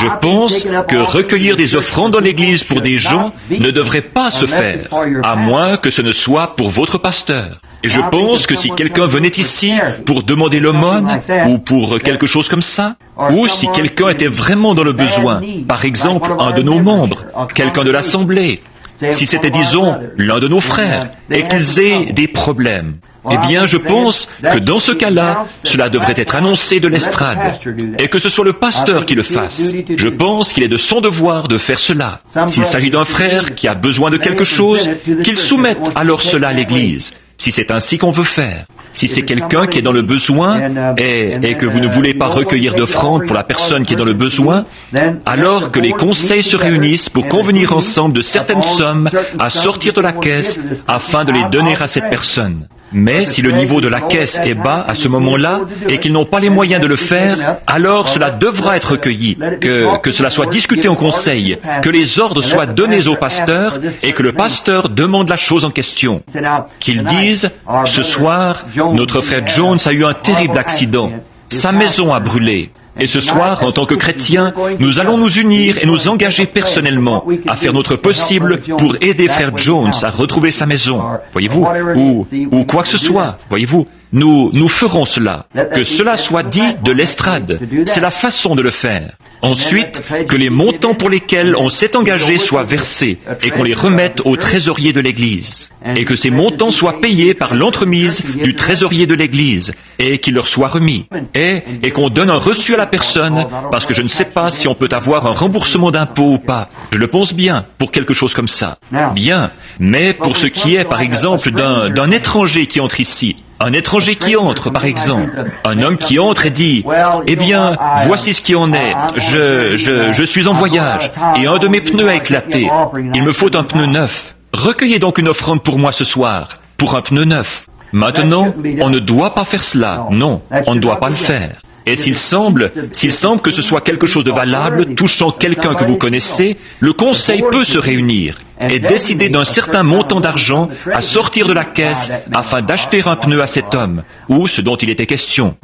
Je pense que recueillir des offrandes dans l'Église pour des gens ne devrait pas se faire, à moins que ce ne soit pour votre pasteur. Et je pense que si quelqu'un venait ici pour demander l'aumône, ou pour quelque chose comme ça, ou si quelqu'un était vraiment dans le besoin, par exemple un de nos membres, quelqu'un de l'Assemblée, si c'était, disons, l'un de nos frères, et qu'ils aient des problèmes, eh bien, je pense que dans ce cas-là, cela devrait être annoncé de l'estrade, et que ce soit le pasteur qui le fasse. Je pense qu'il est de son devoir de faire cela. S'il s'agit d'un frère qui a besoin de quelque chose, qu'il soumette alors cela à l'Église, si c'est ainsi qu'on veut faire. Si c'est quelqu'un qui est dans le besoin et que vous ne voulez pas recueillir d'offrandes pour la personne qui est dans le besoin, alors que les conseils se réunissent pour convenir ensemble de certaines sommes à sortir de la caisse afin de les donner à cette personne. Mais si le niveau de la caisse est bas à ce moment-là et qu'ils n'ont pas les moyens de le faire, alors cela devra être recueilli, que cela soit discuté en conseil, que les ordres soient donnés au pasteur et que le pasteur demande la chose en question. Qu'il dise, ce soir, notre frère Jones a eu un terrible accident, sa maison a brûlé. Et ce soir, en tant que chrétiens, nous allons nous unir et nous engager personnellement à faire notre possible pour aider frère Jones à retrouver sa maison, voyez-vous, ou quoi que ce soit, voyez-vous. Nous ferons cela. Que cela soit dit de l'estrade. C'est la façon de le faire. Ensuite, que les montants pour lesquels on s'est engagé soient versés et qu'on les remette au trésorier de l'Église. Et que ces montants soient payés par l'entremise du trésorier de l'Église et qu'il leur soit remis. Et qu'on donne un reçu à la personne parce que je ne sais pas si on peut avoir un remboursement d'impôt ou pas. Je le pense bien pour quelque chose comme ça. Bien. Mais pour ce qui est, par exemple, d'un étranger qui entre ici, un étranger qui entre, par exemple, un homme qui entre et dit, « Eh bien, voici ce qui en est, je suis en voyage, et un de mes pneus a éclaté, il me faut un pneu neuf. Recueillez donc une offrande pour moi ce soir, pour un pneu neuf. » Maintenant, on ne doit pas faire cela, non, on ne doit pas le faire. Et s'il semble que ce soit quelque chose de valable touchant quelqu'un que vous connaissez, le conseil peut se réunir et décider d'un certain montant d'argent à sortir de la caisse afin d'acheter un pneu à cet homme, ou ce dont il était question.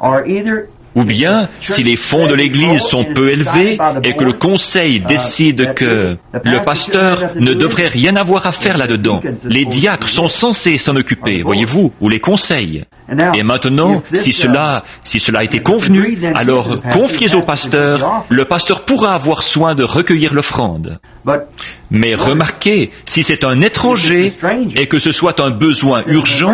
Ou bien, si les fonds de l'Église sont peu élevés et que le conseil décide que le pasteur ne devrait rien avoir à faire là-dedans, les diacres sont censés s'en occuper, voyez-vous, ou les conseils. Et maintenant, si cela a été convenu, alors confiez au pasteur, le pasteur pourra avoir soin de recueillir l'offrande. Mais remarquez, si c'est un étranger et que ce soit un besoin urgent,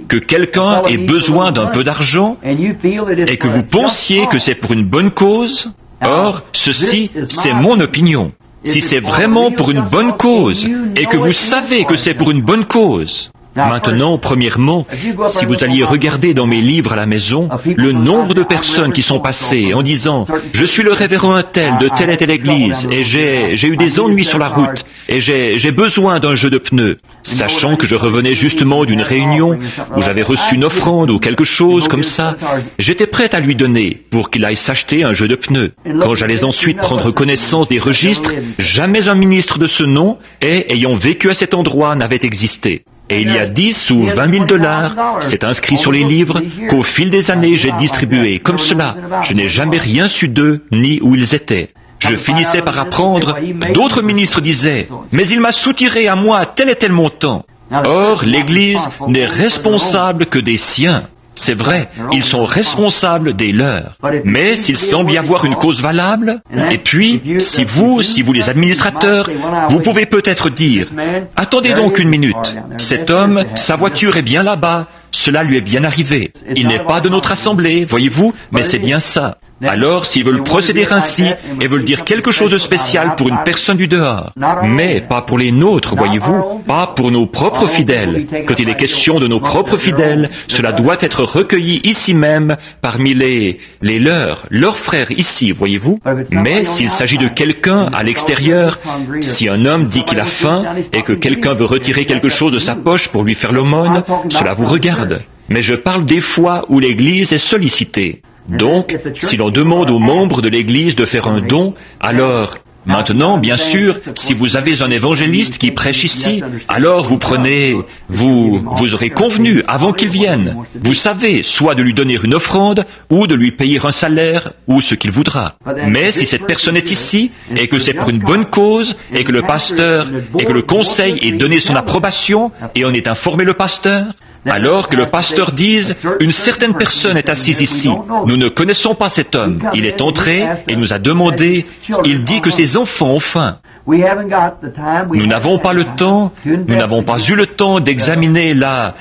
que quelqu'un ait besoin d'un peu d'argent et que vous pensiez que c'est pour une bonne cause, or, ceci, c'est mon opinion. Si c'est vraiment pour une bonne cause et que vous savez que c'est pour une bonne cause, maintenant, premièrement, si vous alliez regarder dans mes livres à la maison, le nombre de personnes qui sont passées en disant « Je suis le révérend un tel de telle et telle église et j'ai eu des ennuis sur la route et j'ai besoin d'un jeu de pneus », sachant que je revenais justement d'une réunion où j'avais reçu une offrande ou quelque chose comme ça, j'étais prêt à lui donner pour qu'il aille s'acheter un jeu de pneus. Quand j'allais ensuite prendre connaissance des registres, jamais un ministre de ce nom et ayant vécu à cet endroit n'avait existé. Et il y a 10 ou 20 000 $, c'est inscrit sur les livres, qu'au fil des années j'ai distribué comme cela. Je n'ai jamais rien su d'eux, ni où ils étaient. Je finissais par apprendre, d'autres ministres disaient, « Mais il m'a soutiré à moi tel et tel montant. » Or, l'Église n'est responsable que des siens. C'est vrai, ils sont responsables des leurs. Mais s'il semble y avoir une cause valable, et puis, si vous les administrateurs, vous pouvez peut-être dire, « Attendez donc une minute, cet homme, sa voiture est bien là-bas, cela lui est bien arrivé. Il n'est pas de notre assemblée, voyez-vous, mais c'est bien ça. » Alors, s'ils veulent procéder ainsi et veulent dire quelque chose de spécial pour une personne du dehors, mais pas pour les nôtres, voyez-vous, pas pour nos propres fidèles. Quand il est question de nos propres fidèles, cela doit être recueilli ici même parmi leurs frères ici, voyez-vous. Mais s'il s'agit de quelqu'un à l'extérieur, si un homme dit qu'il a faim et que quelqu'un veut retirer quelque chose de sa poche pour lui faire l'aumône, cela vous regarde. Mais je parle des fois où l'Église est sollicitée. Donc, si l'on demande aux membres de l'Église de faire un don, alors Maintenant, bien sûr, si vous avez un évangéliste qui prêche ici, alors vous aurez convenu avant qu'il vienne, vous savez, soit de lui donner une offrande, ou de lui payer un salaire, ou ce qu'il voudra. Mais si cette personne est ici, et que c'est pour une bonne cause, et que le pasteur, et que le conseil ait donné son approbation, et on ait informé le pasteur, alors que le pasteur dise, une certaine personne est assise ici, nous ne connaissons pas cet homme, il est entré et nous a demandé, il dit que ses enfants ont faim. Nous n'avons pas le temps, nous n'avons pas eu le temps d'examiner la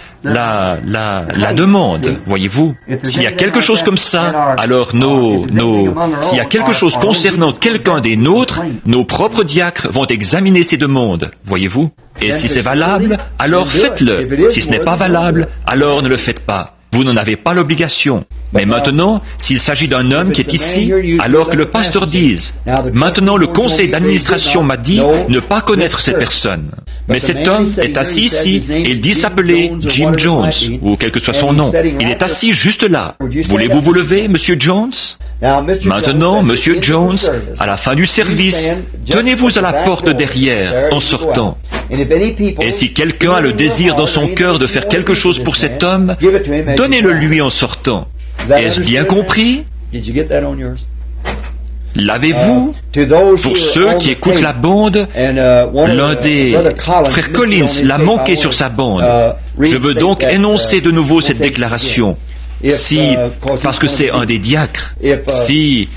demande, voyez-vous. S'il y a quelque chose comme ça, alors s'il y a quelque chose concernant quelqu'un des nôtres, nos propres diacres vont examiner ces demandes, voyez-vous. Et si c'est valable, alors faites-le. Si ce n'est pas valable, alors ne le faites pas. Vous n'en avez pas l'obligation. Mais maintenant, s'il s'agit d'un homme qui est ici, alors que le pasteur dise, maintenant le conseil d'administration m'a dit ne pas connaître cette personne. Mais cet homme est assis ici, et il dit s'appeler Jim Jones, ou quel que soit son nom. Il est assis juste là. Voulez-vous vous lever, Monsieur Jones? Maintenant, Monsieur Jones, à la fin du service, tenez-vous à la porte derrière en sortant. Et si quelqu'un a le désir dans son cœur de faire quelque chose pour cet homme, donnez-le lui en sortant. Est-ce bien compris? L'avez-vous? Pour ceux qui écoutent la bande, l'un des frères Collins l'a manqué sur sa bande. Je veux donc énoncer de nouveau cette déclaration. Parce que c'est un des diacres, si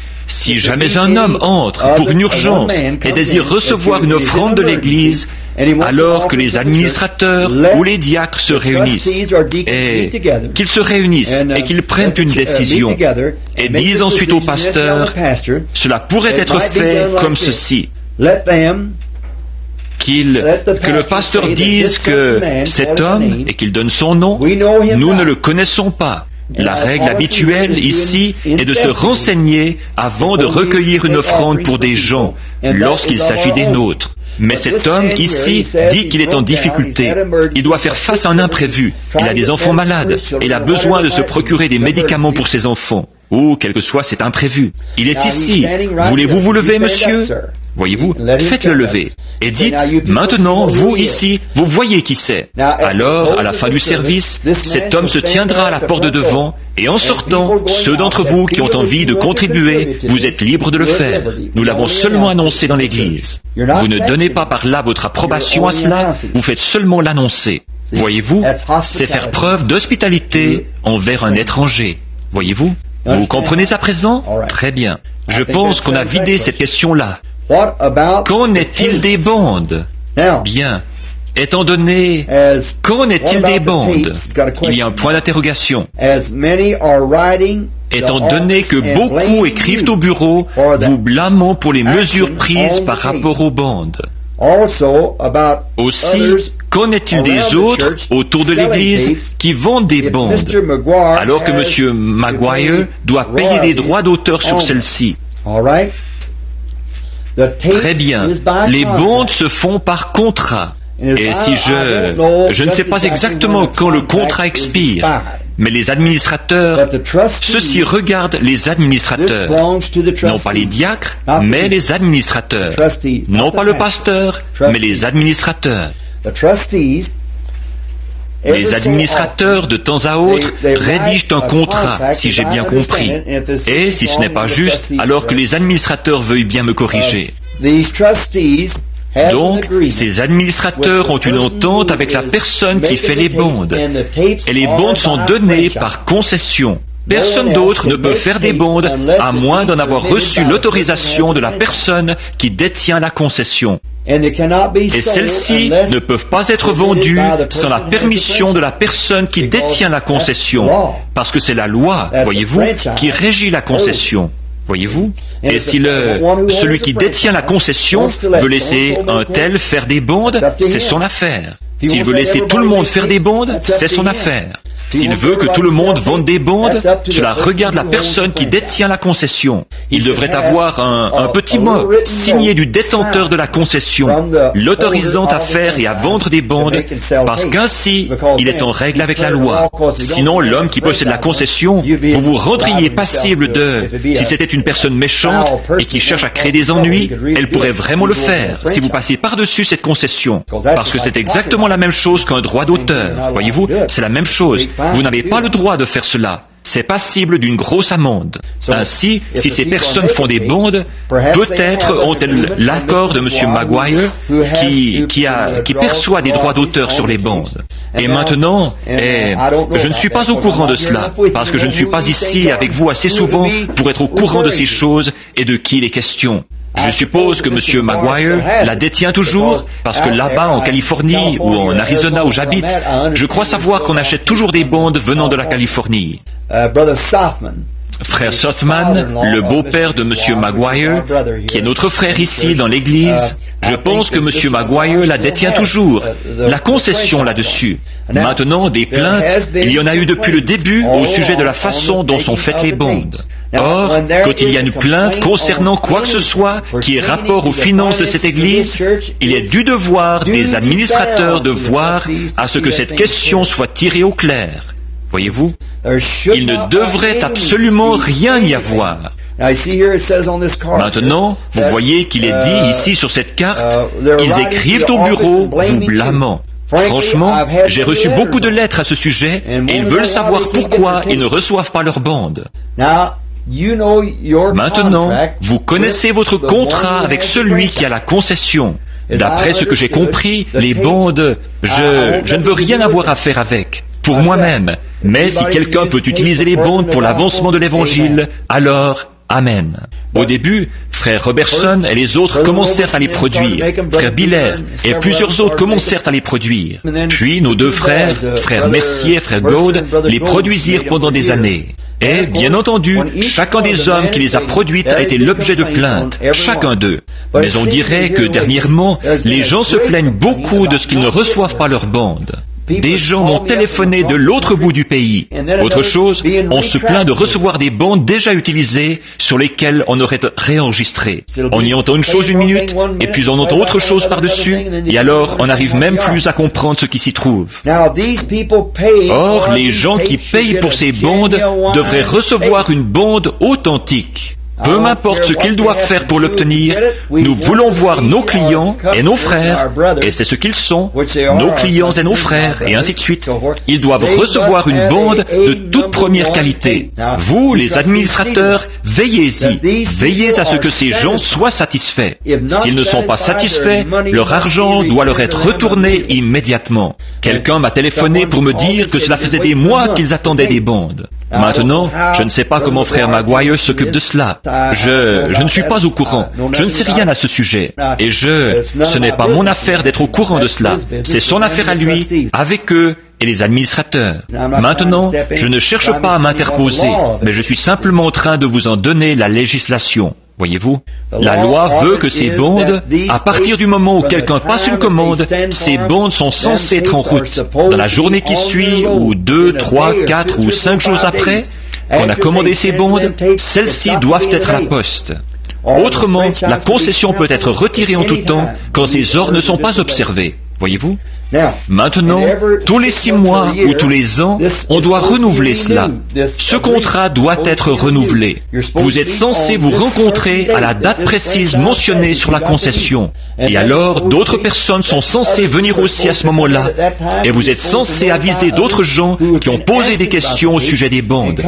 jamais un homme entre pour une urgence et désire recevoir une offrande de l'Église, alors que les administrateurs ou les diacres se réunissent, et qu'ils se réunissent et qu'ils prennent une décision, et disent ensuite au pasteur, cela pourrait être fait comme ceci. Que le pasteur dise que cet homme, et qu'il donne son nom, nous ne le connaissons pas. La règle habituelle ici est de se renseigner avant de recueillir une offrande pour des gens, lorsqu'il s'agit des nôtres. Mais cet homme ici dit qu'il est en difficulté. Il doit faire face à un imprévu. Il a des enfants malades et il a besoin de se procurer des médicaments pour ses enfants. Ou quel que soit cet imprévu. Il est ici. Voulez-vous vous lever, monsieur? Voyez-vous, faites-le lever. Et dites, maintenant, vous ici, vous voyez qui c'est. Alors, à la fin du service, cet homme se tiendra à la porte de devant, et en sortant, ceux d'entre vous qui ont envie de contribuer, vous êtes libres de le faire. Nous l'avons seulement annoncé dans l'Église. Vous ne donnez pas par là votre approbation à cela, vous faites seulement l'annoncer. Voyez-vous, c'est faire preuve d'hospitalité envers un étranger. Voyez-vous? Vous comprenez à présent? Très bien. Je pense qu'on a vidé cette question-là. Qu'en est-il des bandes? Bien. Étant donné, qu'en est-il des bandes? Il y a un point d'interrogation. Étant donné que beaucoup écrivent au bureau, vous blâmant pour les mesures prises par rapport aux bandes. Aussi, qu'en est-il des autres autour de l'Église qui vendent des bandes, alors que M. Maguire doit payer des droits d'auteur sur celles-ci? Très bien. Les bandes se font par contrat. Et si je ne sais pas exactement quand le contrat expire, mais les administrateurs, ceux-ci regardent les administrateurs, non pas les diacres, mais les administrateurs, non pas le pasteur, mais les administrateurs. Les administrateurs, de temps à autre, rédigent un contrat, si j'ai bien compris. Et si ce n'est pas juste, alors que les administrateurs veuillent bien me corriger. Donc, ces administrateurs ont une entente avec la personne qui fait les bandes. Et les bandes sont données par concession. Personne d'autre ne peut faire des bandes à moins d'en avoir reçu l'autorisation de la personne qui détient la concession. Et celles-ci ne peuvent pas être vendues sans la permission de la personne qui détient la concession, parce que c'est la loi, voyez-vous, qui régit la concession. Voyez-vous? Et si celui qui détient la concession veut laisser un tel faire des bandes, c'est son affaire. S'il veut laisser tout le monde faire des bandes, c'est son affaire. S'il veut que tout le monde vende des bondes, cela regarde la personne qui détient la concession. Il devrait avoir un petit mot signé du détenteur de la concession, l'autorisant à faire et à vendre des bondes, parce qu'ainsi, il est en règle avec la loi. Sinon, l'homme qui possède la concession, vous vous rendriez passible de... Si c'était une personne méchante et qui cherche à créer des ennuis, elle pourrait vraiment le faire si vous passez par-dessus cette concession. Parce que c'est exactement la même chose qu'un droit d'auteur. Voyez-vous, c'est la même chose. Vous n'avez pas le droit de faire cela. C'est passible d'une grosse amende. Ainsi, si ces personnes font des bondes, peut-être ont-elles l'accord de M. Maguire qui perçoit des droits d'auteur sur les bondes. Et maintenant, je ne suis pas au courant de cela, parce que je ne suis pas ici avec vous assez souvent pour être au courant de ces choses et de qui il est question. Je suppose que M. Maguire la détient toujours, parce que là-bas, en Californie ou en Arizona où j'habite, je crois savoir qu'on achète toujours des bondes venant de la Californie. Frère Sothman, le beau-père de M. Maguire, qui est notre frère ici dans l'église, je pense que M. Maguire la détient toujours, la concession là-dessus. Maintenant, des plaintes, il y en a eu depuis le début au sujet de la façon dont sont faites les bondes. Or, quand il y a une plainte concernant quoi que ce soit qui ait rapport aux finances de cette Église, il est du devoir des administrateurs de voir à ce que cette question soit tirée au clair. Voyez-vous, il ne devrait absolument rien y avoir. Maintenant, vous voyez qu'il est dit ici sur cette carte, ils écrivent au bureau vous blâmant. Franchement, j'ai reçu beaucoup de lettres à ce sujet et ils veulent savoir pourquoi ils ne reçoivent pas leur bande. Maintenant, vous connaissez votre contrat avec celui qui a la concession. D'après ce que j'ai compris, les bondes, je ne veux rien avoir à faire avec, pour moi-même. Mais si quelqu'un peut utiliser les bondes pour l'avancement de l'Évangile, alors... Amen. Au début, frère Robertson et les autres commencèrent à les produire. Frère Biller et plusieurs autres commencèrent à les produire. Puis nos deux frères, frère Mercier et frère Gould, les produisirent pendant des années. Et, bien entendu, chacun des hommes qui les a produites a été l'objet de plaintes, chacun d'eux. Mais on dirait que dernièrement, les gens se plaignent beaucoup de ce qu'ils ne reçoivent pas leur bande. Des gens m'ont téléphoné de l'autre bout du pays. Autre chose, on se plaint de recevoir des bandes déjà utilisées sur lesquelles on aurait réenregistré. On y entend une chose une minute, et puis on entend autre chose par-dessus, et alors on n'arrive même plus à comprendre ce qui s'y trouve. Or, les gens qui payent pour ces bandes devraient recevoir une bande authentique. Peu m'importe ce qu'ils doivent faire pour l'obtenir, nous voulons voir nos clients et nos frères, et c'est ce qu'ils sont, nos clients et nos frères, et ainsi de suite. Ils doivent recevoir une bande de toute première qualité. Vous, les administrateurs, veillez-y. Veillez à ce que ces gens soient satisfaits. S'ils ne sont pas satisfaits, leur argent doit leur être retourné immédiatement. Quelqu'un m'a téléphoné pour me dire que cela faisait des mois qu'ils attendaient des bandes. Maintenant, je ne sais pas comment frère Maguire s'occupe de cela. Je ne suis pas au courant. Je ne sais rien à ce sujet. Et ce n'est pas mon affaire d'être au courant de cela. C'est son affaire à lui, avec eux et les administrateurs. Maintenant, je ne cherche pas à m'interposer, mais je suis simplement en train de vous en donner la législation. Voyez-vous, la loi veut que ces bandes, à partir du moment où quelqu'un passe une commande, ces bandes sont censées être en route. Dans la journée qui suit, ou 2, 3, 4 ou 5 jours après, qu'on a commandé ces bandes, celles-ci doivent être à la poste. Autrement, la concession peut être retirée en tout temps quand ces ordres ne sont pas observés. Voyez-vous? Maintenant, tous les 6 mois ou tous les ans, on doit renouveler cela. Ce contrat doit être renouvelé. Vous êtes censé vous rencontrer à la date précise mentionnée sur la concession. Et alors, d'autres personnes sont censées venir aussi à ce moment-là. Et vous êtes censé aviser d'autres gens qui ont posé des questions au sujet des bandes.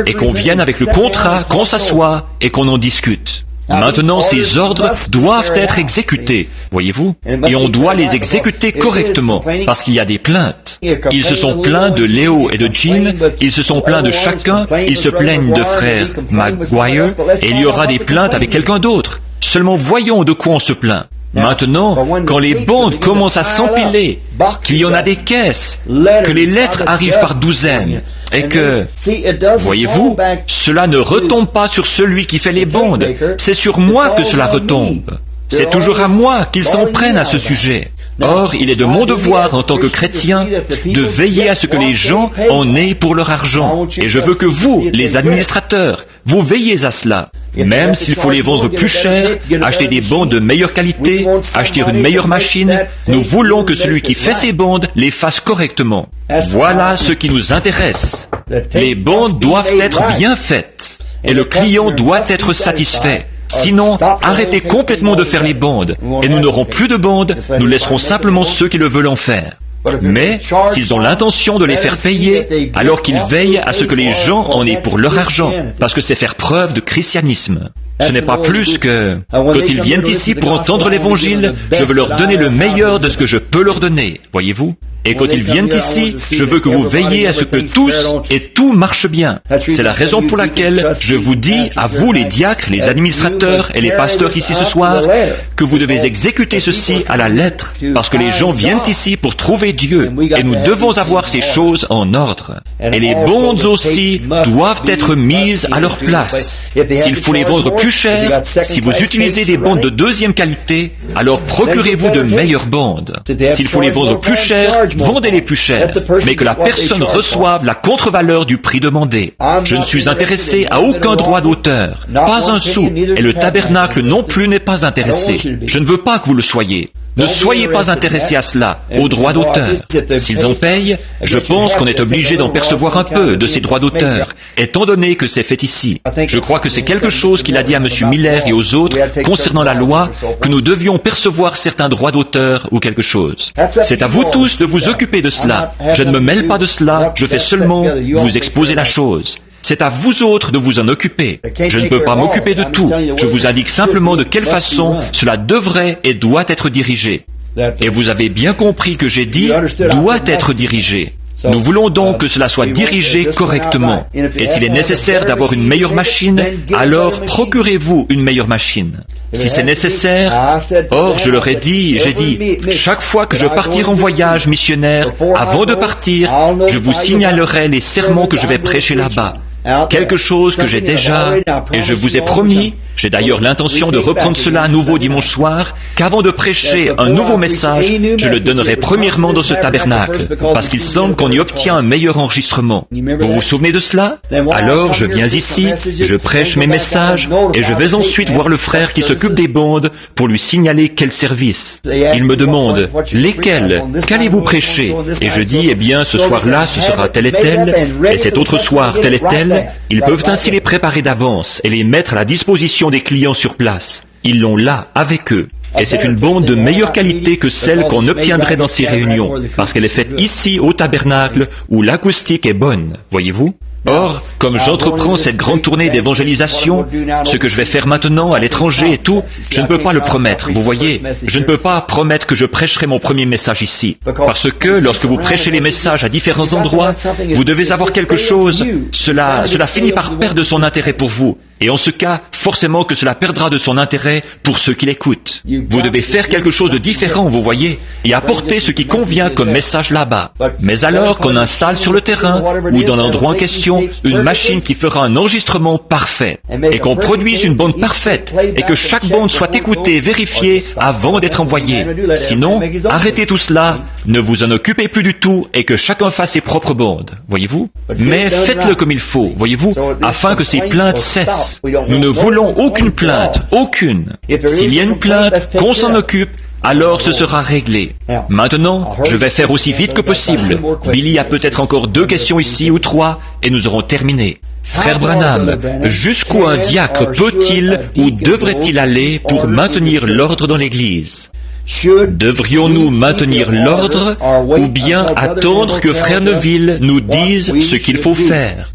Et qu'on vienne avec le contrat, qu'on s'assoie et qu'on en discute. Maintenant, ces ordres doivent être exécutés, voyez-vous, et on doit les exécuter correctement, parce qu'il y a des plaintes. Ils se sont plaints de Léo et de Jean, ils se sont plaints de chacun, ils se plaignent de frère Maguire, et il y aura des plaintes avec quelqu'un d'autre. Seulement voyons de quoi on se plaint. Maintenant, quand les bandes commencent à s'empiler, qu'il y en a des caisses, que les lettres arrivent par douzaines, et que, voyez-vous, cela ne retombe pas sur celui qui fait les bandes, c'est sur moi que cela retombe. C'est toujours à moi qu'ils s'en prennent à ce sujet. Or, il est de mon devoir en tant que chrétien de veiller à ce que les gens en aient pour leur argent. Et je veux que vous, les administrateurs, vous veillez à cela. Même s'il faut les vendre plus cher, acheter des bandes de meilleure qualité, acheter une meilleure machine, nous voulons que celui qui fait ces bandes les fasse correctement. Voilà ce qui nous intéresse. Les bandes doivent être bien faites et le client doit être satisfait. Sinon, arrêtez complètement de faire les bandes et nous n'aurons plus de bandes, nous laisserons simplement ceux qui le veulent en faire. Mais s'ils ont l'intention de les faire payer, alors qu'ils veillent à ce que les gens en aient pour leur argent, parce que c'est faire preuve de christianisme. Ce n'est pas plus que, quand ils viennent ici pour entendre l'Évangile, je veux leur donner le meilleur de ce que je peux leur donner, voyez-vous? Et quand ils viennent ici, je veux que vous veilliez à ce que tous et tout marche bien. C'est la raison pour laquelle je vous dis, à vous les diacres, les administrateurs et les pasteurs ici ce soir, que vous devez exécuter ceci à la lettre, parce que les gens viennent ici pour trouver Dieu, et nous devons avoir ces choses en ordre. Et les bandes aussi doivent être mises à leur place. S'il faut les vendre plus cher, si vous utilisez des bandes de deuxième qualité, alors procurez-vous de meilleures bandes. S'il faut les vendre plus cher, vendez-les plus cher, mais que la personne reçoive la contre-valeur du prix demandé. Je ne suis intéressé à aucun droit d'auteur, pas un sou, et le tabernacle non plus n'est pas intéressé. Je ne veux pas que vous le soyez. Ne soyez pas intéressés à cela, aux droits d'auteur. S'ils en payent, je pense qu'on est obligé d'en percevoir un peu de ces droits d'auteur, étant donné que c'est fait ici. Je crois que c'est quelque chose qu'il a dit à M. Miller et aux autres concernant la loi, que nous devions percevoir certains droits d'auteur ou quelque chose. C'est à vous tous de vous occuper de cela. Je ne me mêle pas de cela, je fais seulement vous exposer la chose. C'est à vous autres de vous en occuper. Je ne peux pas m'occuper de tout. Je vous indique simplement de quelle façon cela devrait et doit être dirigé. Et vous avez bien compris que j'ai dit « doit être dirigé ». Nous voulons donc que cela soit dirigé correctement. Et s'il est nécessaire d'avoir une meilleure machine, alors procurez-vous une meilleure machine. Si c'est nécessaire, or je leur ai dit, chaque fois que je partirai en voyage missionnaire, avant de partir, je vous signalerai les sermons que je vais prêcher là-bas. Quelque chose que j'ai déjà, et je vous ai promis, j'ai d'ailleurs l'intention de reprendre cela à nouveau dimanche soir, qu'avant de prêcher un nouveau message, je le donnerai premièrement dans ce tabernacle, parce qu'il semble qu'on y obtient un meilleur enregistrement. Vous vous souvenez de cela? Alors je viens ici, je prêche mes messages, et je vais ensuite voir le frère qui s'occupe des bandes pour lui signaler quel service. Il me demande, lesquels? Qu'allez-vous prêcher? Et je dis, eh bien, ce soir-là, ce sera tel et tel, et cet autre soir, tel et tel. Ils peuvent ainsi les préparer d'avance et les mettre à la disposition des clients sur place. Ils l'ont là, avec eux. Et c'est une bande de meilleure qualité que celle qu'on obtiendrait dans ces réunions, parce qu'elle est faite ici, au tabernacle, où l'acoustique est bonne, voyez-vous? Or, comme j'entreprends cette grande tournée d'évangélisation, ce que je vais faire maintenant à l'étranger et tout, je ne peux pas le promettre, vous voyez. Je ne peux pas promettre que je prêcherai mon premier message ici. Parce que lorsque vous prêchez les messages à différents endroits, vous devez avoir quelque chose, cela finit par perdre son intérêt pour vous. Et en ce cas, forcément que cela perdra de son intérêt pour ceux qui l'écoutent. Vous devez faire quelque chose de différent, vous voyez, et apporter ce qui convient comme message là-bas. Mais alors qu'on installe sur le terrain, ou dans l'endroit en question, une machine qui fera un enregistrement parfait, et qu'on produise une bande parfaite, et que chaque bande soit écoutée et vérifiée avant d'être envoyée. Sinon, arrêtez tout cela, ne vous en occupez plus du tout, et que chacun fasse ses propres bandes, voyez-vous. Mais faites-le comme il faut, voyez-vous, afin que ces plaintes cessent. Nous ne voulons aucune plainte, aucune. S'il y a une plainte, qu'on s'en occupe, alors ce sera réglé. Maintenant, je vais faire aussi vite que possible. Billy a peut-être encore 2 questions ici ou 3, et nous aurons terminé. Frère Branham, jusqu'où un diacre peut-il ou devrait-il aller pour maintenir l'ordre dans l'Église? Devrions-nous maintenir l'ordre ou bien attendre que Frère Neville nous dise ce qu'il faut faire?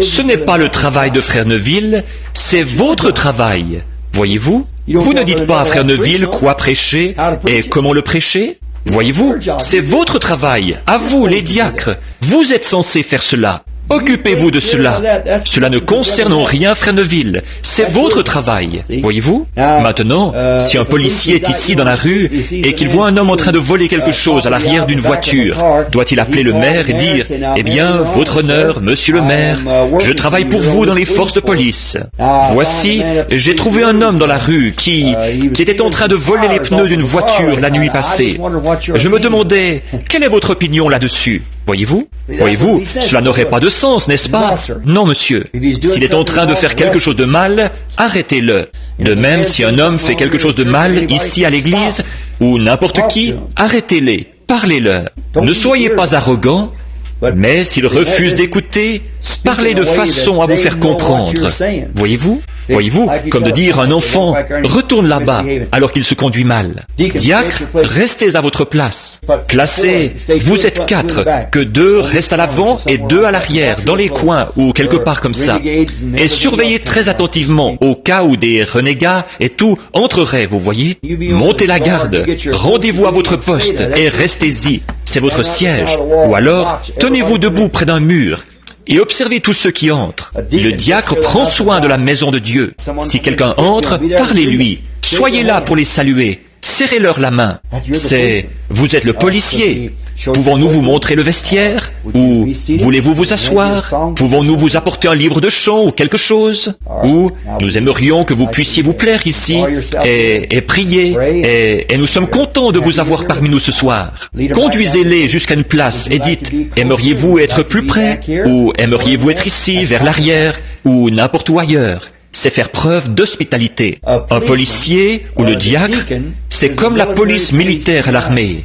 Ce n'est pas le travail de Frère Neville, c'est votre travail. Voyez-vous? Vous ne dites pas à Frère Neville quoi prêcher et comment le prêcher. Voyez-vous? C'est votre travail, à vous les diacres. Vous êtes censés faire cela. Occupez-vous de cela. Cela ne concerne en rien Frère Neville. C'est votre travail. Voyez-vous? Maintenant, si un policier est ici dans la rue et qu'il voit un homme en train de voler quelque chose à l'arrière d'une voiture, doit-il appeler le maire et dire « Eh bien, votre honneur, monsieur le maire, je travaille pour vous dans les forces de police. Voici, j'ai trouvé un homme dans la rue qui était en train de voler les pneus d'une voiture la nuit passée. Je me demandais, quelle est votre opinion là-dessus? Voyez-vous? Voyez-vous, cela n'aurait pas de sens, n'est-ce pas? Non, monsieur. S'il est en train de faire quelque chose de mal, arrêtez-le. De même, si un homme fait quelque chose de mal ici à l'église, ou n'importe qui, arrêtez-les, parlez-leur. Ne soyez pas arrogants, mais s'ils refusent d'écouter, parlez de façon à vous faire comprendre. Voyez-vous? Voyez-vous, comme de dire à un enfant, retourne là-bas, alors qu'il se conduit mal. Diacre, restez à votre place. Placez, vous êtes 4, que 2 restent à l'avant et 2 à l'arrière, dans les coins ou quelque part comme ça. Et surveillez très attentivement au cas où des renégats et tout entreraient, vous voyez. Montez la garde, rendez-vous à votre poste et restez-y. C'est votre siège. Ou alors, tenez-vous debout près d'un mur. Et observez tous ceux qui entrent. Le diacre prend soin de la maison de Dieu. Si quelqu'un entre, parlez-lui. Soyez là pour les saluer. Serrez-leur la main. Vous êtes le policier. Pouvons-nous vous montrer le vestiaire? Ou voulez-vous vous asseoir? Pouvons-nous vous apporter un livre de chant ou quelque chose? Ou nous aimerions que vous puissiez vous plaire ici et prier et nous sommes contents de vous avoir parmi nous ce soir. Conduisez-les jusqu'à une place et dites, aimeriez-vous être plus près? Ou aimeriez-vous être ici, vers l'arrière? Ou n'importe où ailleurs? C'est faire preuve d'hospitalité. Un policier ou le diacre, c'est comme la police militaire à l'armée.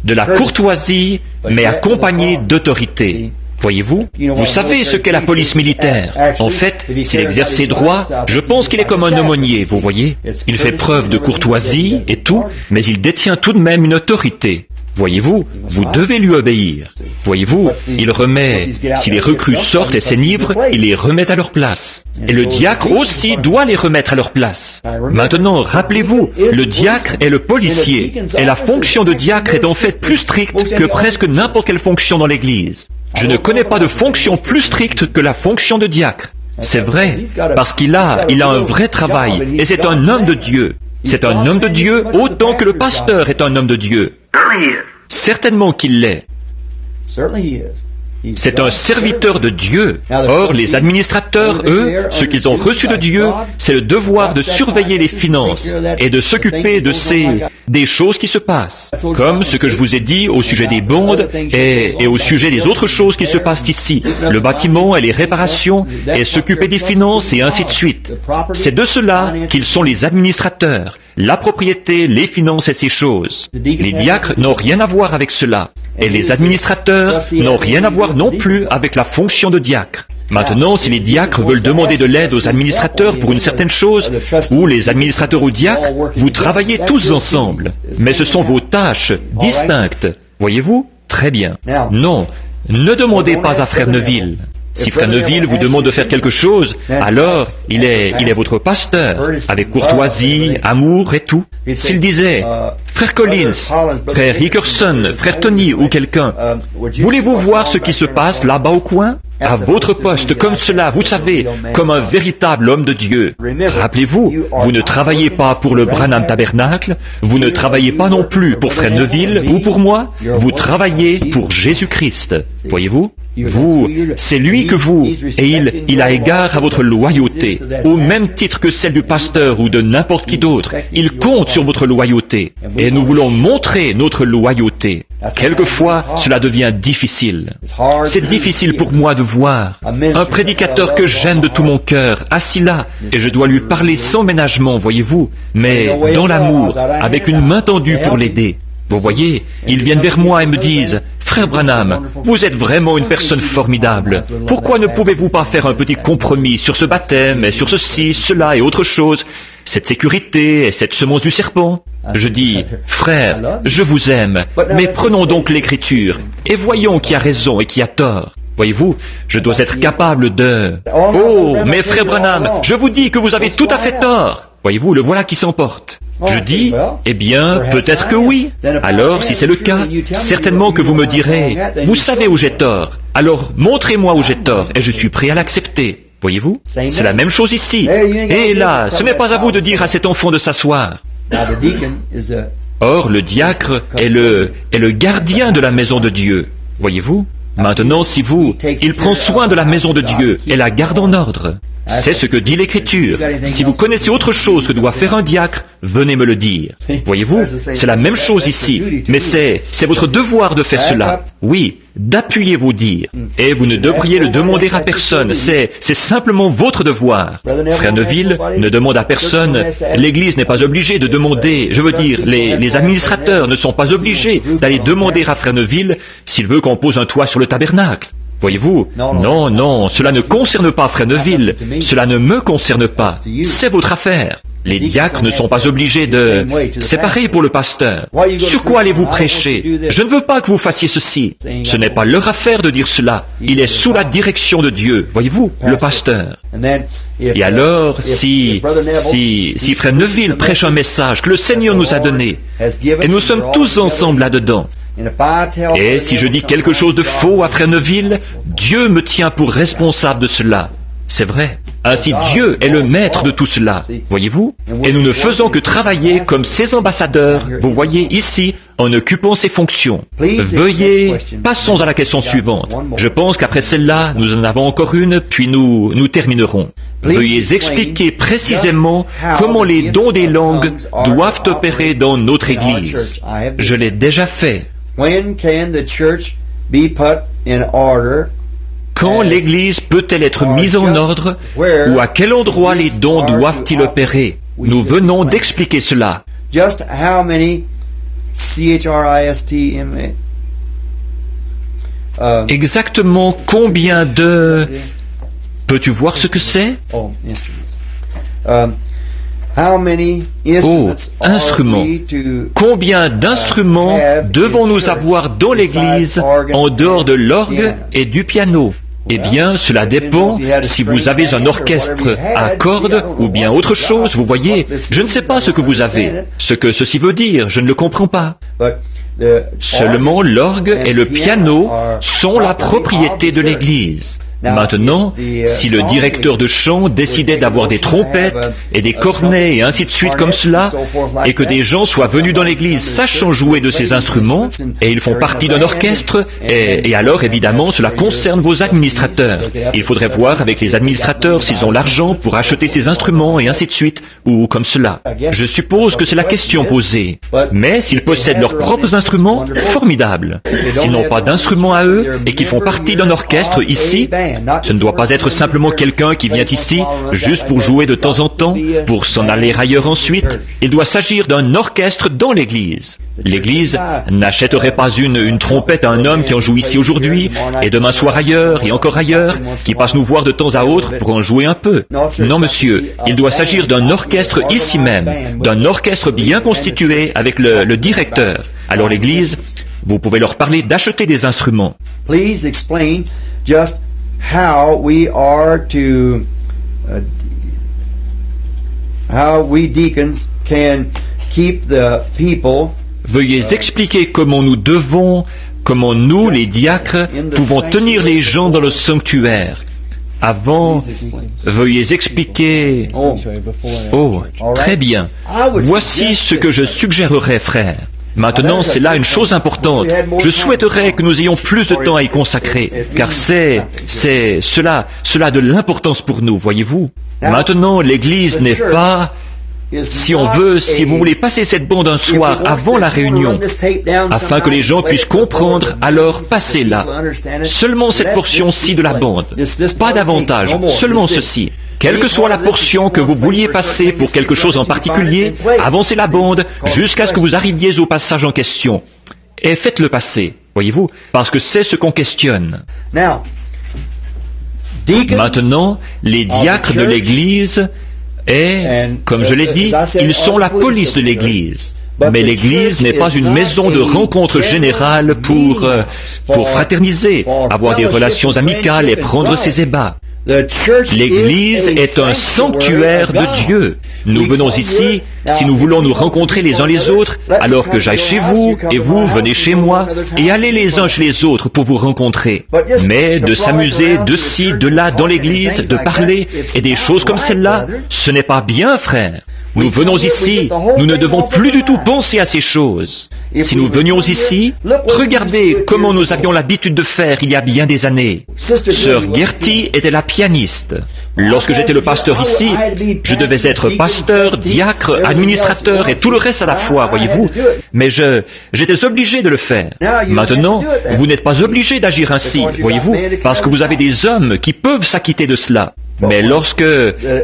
De la courtoisie, mais accompagnée d'autorité. Voyez-vous? Vous savez ce qu'est la police militaire. En fait, s'il exerce ses droits, je pense qu'il est comme un aumônier, vous voyez? Il fait preuve de courtoisie et tout, mais il détient tout de même une autorité. Voyez-vous, vous devez lui obéir. Voyez-vous, il remet, si les recrues sortent et s'enivrent, il les remet à leur place. Et le diacre aussi doit les remettre à leur place. Maintenant, rappelez-vous, le diacre est le policier, et la fonction de diacre est en fait plus stricte que presque n'importe quelle fonction dans l'Église. Je ne connais pas de fonction plus stricte que la fonction de diacre. C'est vrai, parce qu'il a un vrai travail, et c'est un homme de Dieu. C'est un homme de Dieu autant que le pasteur est un homme de Dieu. Certainement qu'il l'est. C'est un serviteur de Dieu. Or, les administrateurs, eux, ce qu'ils ont reçu de Dieu, c'est le devoir de surveiller les finances et de s'occuper des choses qui se passent, comme ce que je vous ai dit au sujet des bondes et au sujet des autres choses qui se passent ici, le bâtiment et les réparations, et s'occuper des finances et ainsi de suite. C'est de cela qu'ils sont les administrateurs, la propriété, les finances et ces choses. Les diacres n'ont rien à voir avec cela. Et les administrateurs n'ont rien à voir non plus avec la fonction de diacre. Maintenant, si les diacres veulent demander de l'aide aux administrateurs pour une certaine chose, ou les administrateurs aux diacres, vous travaillez tous ensemble. Mais ce sont vos tâches distinctes. Voyez-vous? Très bien. Non, ne demandez pas à Frère Neville. Si Frère Neville vous demande de faire quelque chose, alors il est votre pasteur, avec courtoisie, amour et tout. S'il disait, Frère Collins, Frère Hickerson, Frère Tony ou quelqu'un, voulez-vous voir ce qui se passe là-bas au coin? À votre poste, comme cela, vous savez, comme un véritable homme de Dieu. Rappelez-vous, vous ne travaillez pas pour le Branham Tabernacle, vous ne travaillez pas non plus pour Frère Neville ou pour moi, vous travaillez pour Jésus-Christ. Voyez-vous? C'est lui que vous, et il a égard à votre loyauté, au même titre que celle du pasteur ou de n'importe qui d'autre. Il compte sur votre loyauté, et nous voulons montrer notre loyauté. Quelquefois, cela devient difficile. C'est difficile pour moi de voir un prédicateur que j'aime de tout mon cœur, assis là, et je dois lui parler sans ménagement, voyez-vous, mais dans l'amour, avec une main tendue pour l'aider. Vous voyez, ils viennent vers moi et me disent, « Frère Branham, vous êtes vraiment une personne formidable. Pourquoi ne pouvez-vous pas faire un petit compromis sur ce baptême et sur ceci, cela et autre chose, cette sécurité et cette semence du serpent ?» Je dis, « Frère, je vous aime, mais prenons donc l'Écriture et voyons qui a raison et qui a tort. » Voyez-vous, je dois être capable de... « Oh, mais Frère Branham, je vous dis que vous avez tout à fait tort. » Voyez-vous, le voilà qui s'emporte. Je dis, eh bien, peut-être que oui. Alors, si c'est le cas, certainement que vous me direz, vous savez où j'ai tort. Alors montrez-moi où j'ai tort et je suis prêt à l'accepter. Voyez-vous? C'est la même chose ici. Et là, ce n'est pas à vous de dire à cet enfant de s'asseoir. Or, le diacre est le gardien de la maison de Dieu. Voyez-vous? Maintenant, il prend soin de la maison de Dieu et la garde en ordre. C'est ce que dit l'Écriture. Si vous connaissez autre chose que doit faire un diacre, venez me le dire. Voyez-vous, c'est la même chose ici, mais c'est votre devoir de faire cela. Oui, d'appuyer vos dires. Et vous ne devriez le demander à personne, c'est simplement votre devoir. Frère Neville ne demande à personne, l'Église n'est pas obligée de demander, je veux dire, les administrateurs ne sont pas obligés d'aller demander à Frère Neville s'il veut qu'on pose un toit sur le tabernacle. Voyez-vous? Non, non, cela ne concerne pas Frère Neville, cela ne me concerne pas, c'est votre affaire. Les diacres ne sont pas obligés de... C'est pareil pour le pasteur. Sur quoi allez-vous prêcher? Je ne veux pas que vous fassiez ceci. Ce n'est pas leur affaire de dire cela. Il est sous la direction de Dieu, voyez-vous, le pasteur. Et alors, si Frère Neville prêche un message que le Seigneur nous a donné, et nous sommes tous ensemble là-dedans, et si je dis quelque chose de faux à Frère Neville, Dieu me tient pour responsable de cela. C'est vrai. Ainsi Dieu est le maître de tout cela, voyez-vous? Et nous ne faisons que travailler comme ses ambassadeurs, vous voyez ici, en occupant ses fonctions. Veuillez, passons à la question suivante. Je pense qu'après celle-là, nous en avons encore une, puis nous terminerons. Veuillez expliquer précisément comment les dons des langues doivent opérer dans notre Église. Je l'ai déjà fait. Quand l'Église peut-elle être mise en ordre, ou à quel endroit les dons doivent-ils opérer? Nous venons d'expliquer cela. Exactement combien de... Peux-tu voir ce que c'est? Oh, instruments. Combien d'instruments devons-nous avoir dans l'Église en dehors de l'orgue et du piano? Eh bien, cela dépend si vous avez un orchestre à cordes ou bien autre chose, vous voyez. Je ne sais pas ce que vous avez. Ce que ceci veut dire, je ne le comprends pas. Seulement l'orgue et le piano sont la propriété de l'Église. Maintenant, si le directeur de chant décidait d'avoir des trompettes et des cornets et ainsi de suite comme cela, et que des gens soient venus dans l'église sachant jouer de ces instruments, et ils font partie d'un orchestre, et alors évidemment cela concerne vos administrateurs. Il faudrait voir avec les administrateurs s'ils ont l'argent pour acheter ces instruments et ainsi de suite, ou comme cela. Je suppose que c'est la question posée. Mais s'ils possèdent leurs propres instruments, formidable. S'ils n'ont pas d'instruments à eux et qu'ils font partie d'un orchestre ici, ce ne doit pas être simplement quelqu'un qui vient ici juste pour jouer de temps en temps, pour s'en aller ailleurs ensuite. Il doit s'agir d'un orchestre dans l'Église. L'Église n'achèterait pas une trompette à un homme qui en joue ici aujourd'hui, et demain soir ailleurs, et encore ailleurs, qui passe nous voir de temps à autre pour en jouer un peu. Non, monsieur, il doit s'agir d'un orchestre ici même, d'un orchestre bien constitué avec le directeur. Alors l'Église, vous pouvez leur parler d'acheter des instruments. Please explain just how we are to how we deacons can keep the people. Veuillez expliquer comment nous, les diacres, pouvons tenir les gens dans le sanctuaire. Avant, veuillez expliquer... Oh, très bien. Voici ce que je suggérerais, frère. Maintenant, c'est là une chose importante. Je souhaiterais que nous ayons plus de temps à y consacrer, car cela a de l'importance pour nous, voyez-vous. Maintenant, l'Église n'est pas... Si vous voulez passer cette bande un soir avant la réunion, afin que les gens puissent comprendre, alors passez-la. Seulement cette portion-ci de la bande. Pas davantage, seulement ceci. Quelle que soit la portion que vous vouliez passer pour quelque chose en particulier, avancez la bande jusqu'à ce que vous arriviez au passage en question. Et faites-le passer, voyez-vous, parce que c'est ce qu'on questionne. Maintenant, les diacres de l'Église, et, comme je l'ai dit, ils sont la police de l'Église. Mais l'Église n'est pas une maison de rencontre générale pour fraterniser, avoir des relations amicales et prendre ses ébats. L'Église est un sanctuaire de Dieu. Nous venons ici, si nous voulons nous rencontrer les uns les autres, alors que j'aille chez vous, et vous venez chez moi, et allez les uns chez les autres pour vous rencontrer. Mais de s'amuser de ci, de là, dans l'Église, de parler, et des choses comme celle-là, ce n'est pas bien, frère. Nous venons ici, nous ne devons plus du tout penser à ces choses. Si nous venions ici, regardez comment nous avions l'habitude de faire il y a bien des années. Sœur Gertie était la pianiste. Lorsque j'étais le pasteur ici, je devais être pasteur, diacre, administrateur et tout le reste à la fois, voyez-vous. Mais j'étais obligé de le faire. Maintenant, vous n'êtes pas obligé d'agir ainsi, voyez-vous, parce que vous avez des hommes qui peuvent s'acquitter de cela. Mais lorsque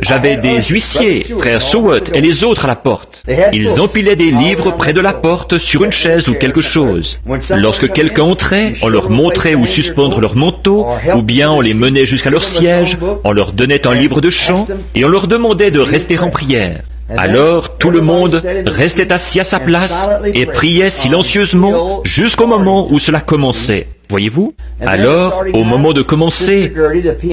j'avais des huissiers, frère Sowat et les autres à la porte, ils empilaient des livres près de la porte sur une chaise ou quelque chose. Lorsque quelqu'un entrait, on leur montrait où suspendre leur manteau, ou bien on les menait jusqu'à leur siège, on leur donnait un livre de chant et on leur demandait de rester en prière. Alors tout le monde restait assis à sa place et priait silencieusement jusqu'au moment où cela commençait. Voyez-vous? Alors, au moment de commencer,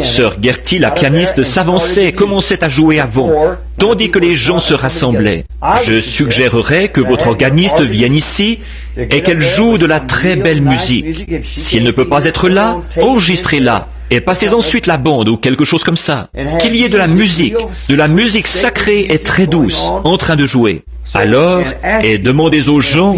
Sœur Gertie, la pianiste, s'avançait et commençait à jouer avant, tandis que les gens se rassemblaient. Je suggérerais que votre organiste vienne ici et qu'elle joue de la très belle musique. Si elle ne peut pas être là, enregistrez-la et passez ensuite la bande ou quelque chose comme ça. Qu'il y ait de la musique sacrée et très douce, en train de jouer. Alors, et demandez aux gens,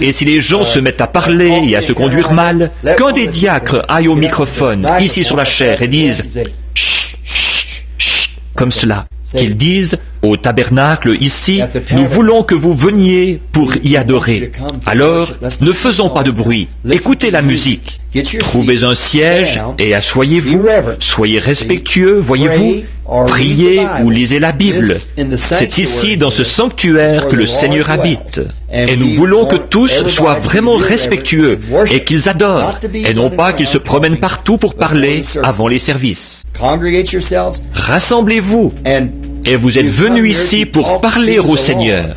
et si les gens se mettent à parler et à se conduire mal, quand des diacres aillent au microphone, ici sur la chaire, et disent « Chut, chut, chut » comme cela, qu'ils disent au tabernacle ici, nous voulons que vous veniez pour y adorer. Alors, ne faisons pas de bruit, écoutez la musique. Trouvez un siège et asseyez-vous, soyez respectueux, voyez-vous, priez ou lisez la Bible. C'est ici, dans ce sanctuaire, que le Seigneur habite. Et nous voulons que tous soient vraiment respectueux et qu'ils adorent, et non pas qu'ils se promènent partout pour parler avant les services. Rassemblez-vous, et vous êtes venus ici pour parler au Seigneur.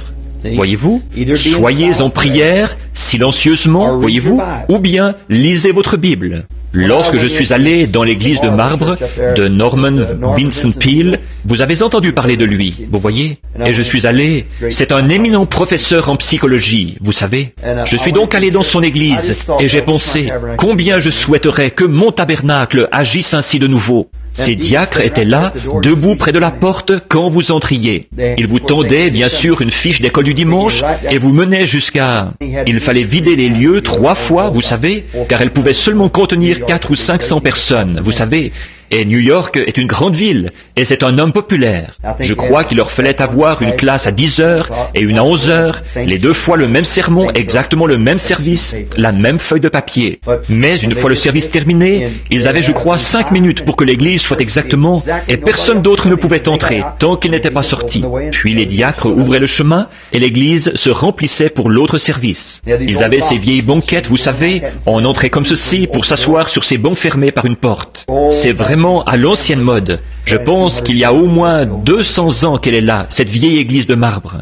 Voyez-vous? Soyez en prière, silencieusement, voyez-vous, ou bien lisez votre Bible. Lorsque je suis allé dans l'église de marbre de Norman Vincent Peale, vous avez entendu parler de lui, vous voyez? Et je suis allé, c'est un éminent professeur en psychologie, vous savez. Je suis donc allé dans son église et j'ai pensé, combien je souhaiterais que mon tabernacle agisse ainsi de nouveau. Ces diacres étaient là, debout près de la porte, quand vous entriez. Ils vous tendaient, bien sûr, une fiche d'école du dimanche, et vous menaient jusqu'à... Il fallait vider les lieux 3 fois, vous savez, car elles pouvaient seulement contenir 400 ou 500 personnes, vous savez. Et New York est une grande ville, et c'est un homme populaire. Je crois qu'il leur fallait avoir une classe à 10 heures et une à 11 heures, les 2 fois le même sermon, exactement le même service, la même feuille de papier. Mais une fois le service terminé, ils avaient, je crois, 5 minutes pour que l'église soit exactement, et personne d'autre ne pouvait entrer tant qu'il n'était pas sorti. Puis les diacres ouvraient le chemin, et l'église se remplissait pour l'autre service. Ils avaient ces vieilles banquettes, vous savez, on entrait comme ceci pour s'asseoir sur ces bancs fermés par une porte. C'est vraiment à l'ancienne mode. Je pense qu'il y a au moins 200 ans qu'elle est là, cette vieille église de marbre.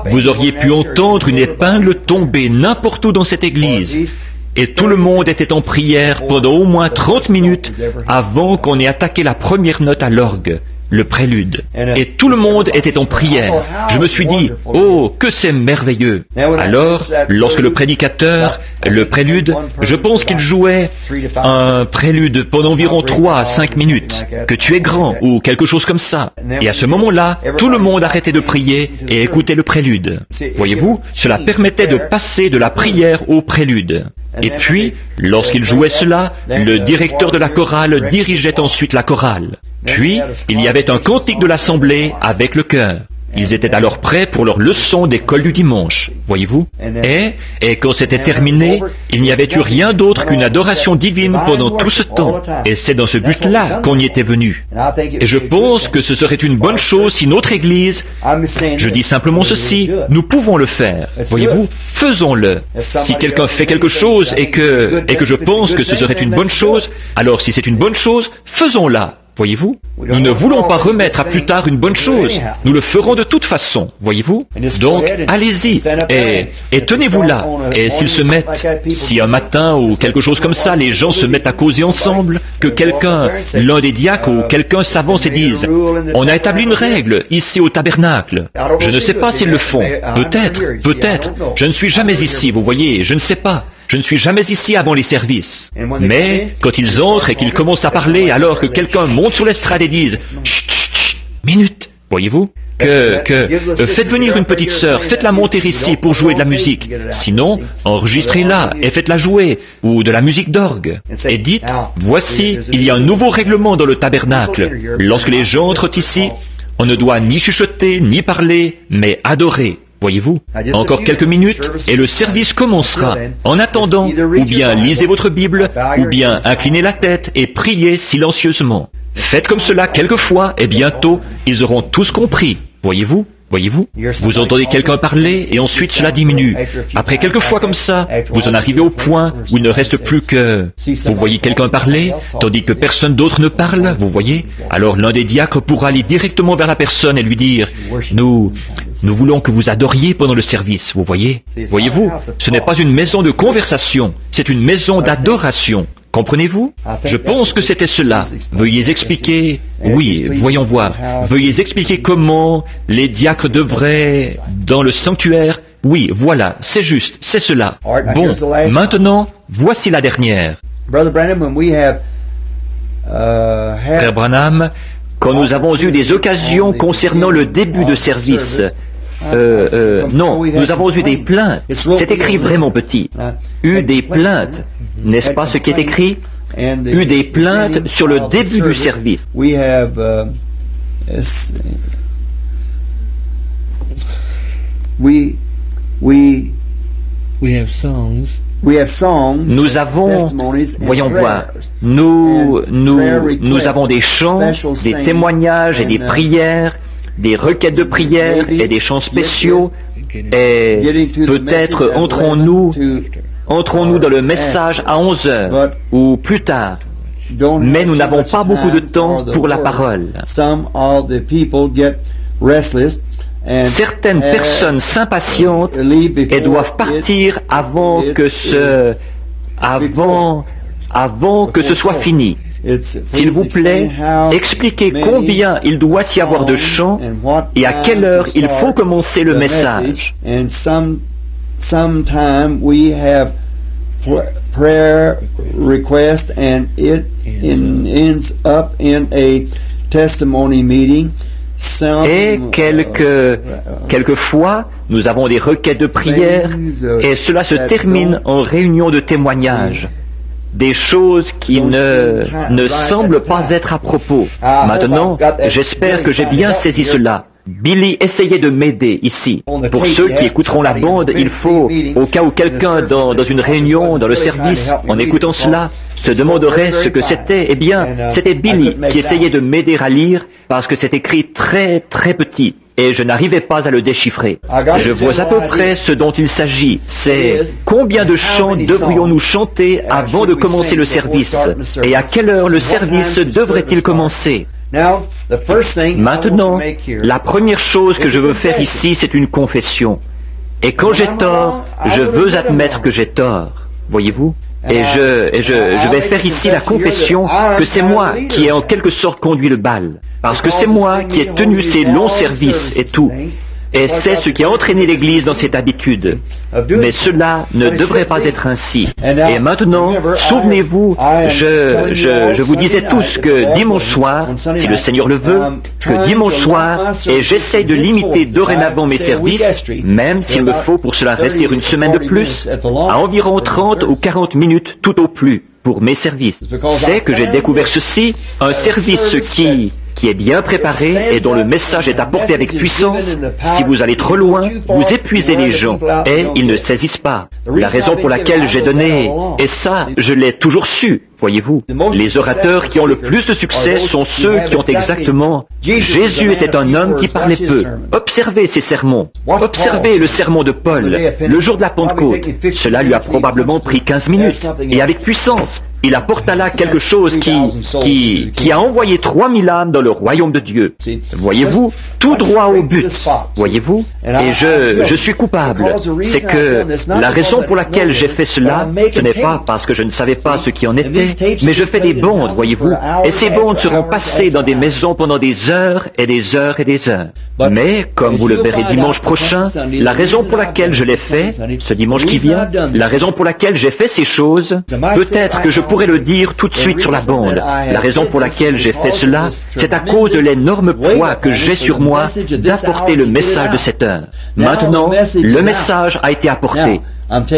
Vous auriez pu entendre une épingle tomber n'importe où dans cette église. Et tout le monde était en prière pendant au moins 30 minutes avant qu'on ait attaqué la première note à l'orgue, le prélude. Et tout le monde était en prière. Je me suis dit, oh, que c'est merveilleux. Alors, lorsque le prédicateur, le prélude, je pense qu'il jouait un prélude pendant environ 3 à 5 minutes, que tu es grand, ou quelque chose comme ça. Et à ce moment-là, tout le monde arrêtait de prier et écoutait le prélude. Voyez-vous, cela permettait de passer de la prière au prélude. Et puis, lorsqu'il jouait cela, le directeur de la chorale dirigeait ensuite la chorale. Puis, il y avait un cantique de l'assemblée avec le chœur. Ils étaient alors prêts pour leur leçon d'école du dimanche, voyez-vous. Et quand c'était terminé, il n'y avait eu rien d'autre qu'une adoration divine pendant tout ce temps. Et c'est dans ce but-là qu'on y était venu. Et je pense que ce serait une bonne chose si notre Église, je dis simplement ceci, nous pouvons le faire, voyez-vous, faisons-le. Si quelqu'un fait quelque chose et que je pense que ce serait une bonne chose, alors si c'est une bonne chose, faisons-la. voyez-vous? Nous ne voulons pas remettre à plus tard une bonne chose. Nous le ferons de toute façon, voyez-vous? Donc, allez-y et tenez-vous là. Et s'ils se mettent, si un matin ou quelque chose comme ça, les gens se mettent à causer ensemble, que quelqu'un, l'un des diacres ou quelqu'un s'avance et dise, on a établi une règle ici au tabernacle. Je ne sais pas s'ils le font. Peut-être. Je ne suis jamais ici, vous voyez, je ne sais pas. Je ne suis jamais ici avant les services. Mais quand ils entrent et qu'ils commencent à parler alors que quelqu'un monte sur l'estrade et dise « Chut, chut, chut, minute !» Voyez-vous faites venir une petite sœur, faites-la monter ici pour jouer de la musique. Sinon, enregistrez-la et faites-la jouer, ou de la musique d'orgue. Et dites, voici, il y a un nouveau règlement dans le tabernacle. Lorsque les gens entrent ici, on ne doit ni chuchoter, ni parler, mais adorer. Voyez-vous, encore quelques minutes et le service commencera. En attendant, ou bien lisez votre Bible, ou bien inclinez la tête et priez silencieusement. Faites comme cela quelques fois et bientôt, ils auront tous compris. Voyez-vous? Vous entendez quelqu'un parler et ensuite cela diminue. Après quelques fois comme ça, vous en arrivez au point où il ne reste plus que... Vous voyez quelqu'un parler, tandis que personne d'autre ne parle, vous voyez? Alors l'un des diacres pourra aller directement vers la personne et lui dire, nous voulons que vous adoriez pendant le service, vous voyez? Voyez-vous? Ce n'est pas une maison de conversation, c'est une maison d'adoration. Comprenez-vous? Je pense que c'était cela. Veuillez expliquer... Oui, voyons voir. Veuillez expliquer comment les diacres devraient... Dans le sanctuaire... Oui, voilà, c'est juste, c'est cela. Bon, maintenant, voici la dernière. Frère Branham, quand nous avons eu des occasions concernant le début de service... non, nous avons eu des plaintes. C'est écrit vraiment petit. Eu des plaintes. N'est-ce pas ce qui est écrit? Eu des plaintes sur le début du service. Nous avons, voyons voir, nous avons des chants, des témoignages et des prières, des requêtes de prière et des chants spéciaux, et peut-être entrons-nous dans le message à 11 heures ou plus tard. Mais nous n'avons pas beaucoup de temps pour la parole. Certaines personnes s'impatientent et doivent partir avant que ce soit fini. S'il vous plaît, expliquez combien il doit y avoir de chants et à quelle heure il faut commencer le message. Sometime we have prayer request and it ends up in a testimony meeting. Et quelquefois, nous avons des requêtes de prière et cela se termine en réunion de témoignage. Des choses qui ne semblent pas être à propos. Maintenant, j'espère que j'ai bien saisi cela. Billy, essayez de m'aider ici. Pour ceux qui écouteront la bande, il faut, au cas où quelqu'un dans une réunion, dans le service, en écoutant cela, se demanderait ce que c'était, eh bien, c'était Billy qui essayait de m'aider à lire parce que c'est écrit très très petit. Et je n'arrivais pas à le déchiffrer. Je vois à peu près ce dont il s'agit. C'est combien de chants devrions-nous chanter avant de commencer le service? Et à quelle heure le service devrait-il commencer? Maintenant, la première chose que je veux faire ici, c'est une confession. Et quand j'ai tort, je veux admettre que j'ai tort. Voyez-vous? Et je vais faire ici la confession que c'est moi qui ai en quelque sorte conduit le bal. Parce que c'est moi qui ai tenu ces longs services et tout. Et c'est ce qui a entraîné l'Église dans cette habitude. Mais cela ne devrait pas être ainsi. Et maintenant, souvenez-vous, je vous disais tous que dimanche soir, si le Seigneur le veut, que dimanche soir, et j'essaye de limiter dorénavant mes services, même s'il me faut pour cela rester une semaine de plus, à environ 30 ou 40 minutes tout au plus pour mes services. C'est que j'ai découvert ceci, un service qui est bien préparé et dont le message est apporté avec puissance. Si vous allez trop loin, vous épuisez les gens et ils ne saisissent pas. La raison pour laquelle j'ai donné, et ça, je l'ai toujours su, Voyez-vous, les orateurs qui ont le plus de succès sont ceux qui ont exactement... Jésus était un homme qui parlait peu. Observez ses sermons. Observez le sermon de Paul, le jour de la Pentecôte. Cela lui a probablement pris 15 minutes, et avec puissance. Il apporta là quelque chose qui a envoyé 3000 âmes dans le royaume de Dieu. Voyez-vous, tout droit au but. Voyez-vous, et je suis coupable. C'est que la raison pour laquelle j'ai fait cela, ce n'est pas parce que je ne savais pas ce qui en était, mais je fais des bondes, voyez-vous, et ces bondes seront passées dans des maisons pendant des heures et des heures et des heures. Mais, comme vous le verrez dimanche prochain, la raison pour laquelle je l'ai fait, ce dimanche qui vient, la raison pour laquelle j'ai fait ces choses, peut-être que je pourrais le dire tout de suite sur la bande. La raison pour laquelle j'ai fait cela, c'est à cause de l'énorme poids que j'ai sur moi d'apporter le message de cette heure. Maintenant, le message a été apporté.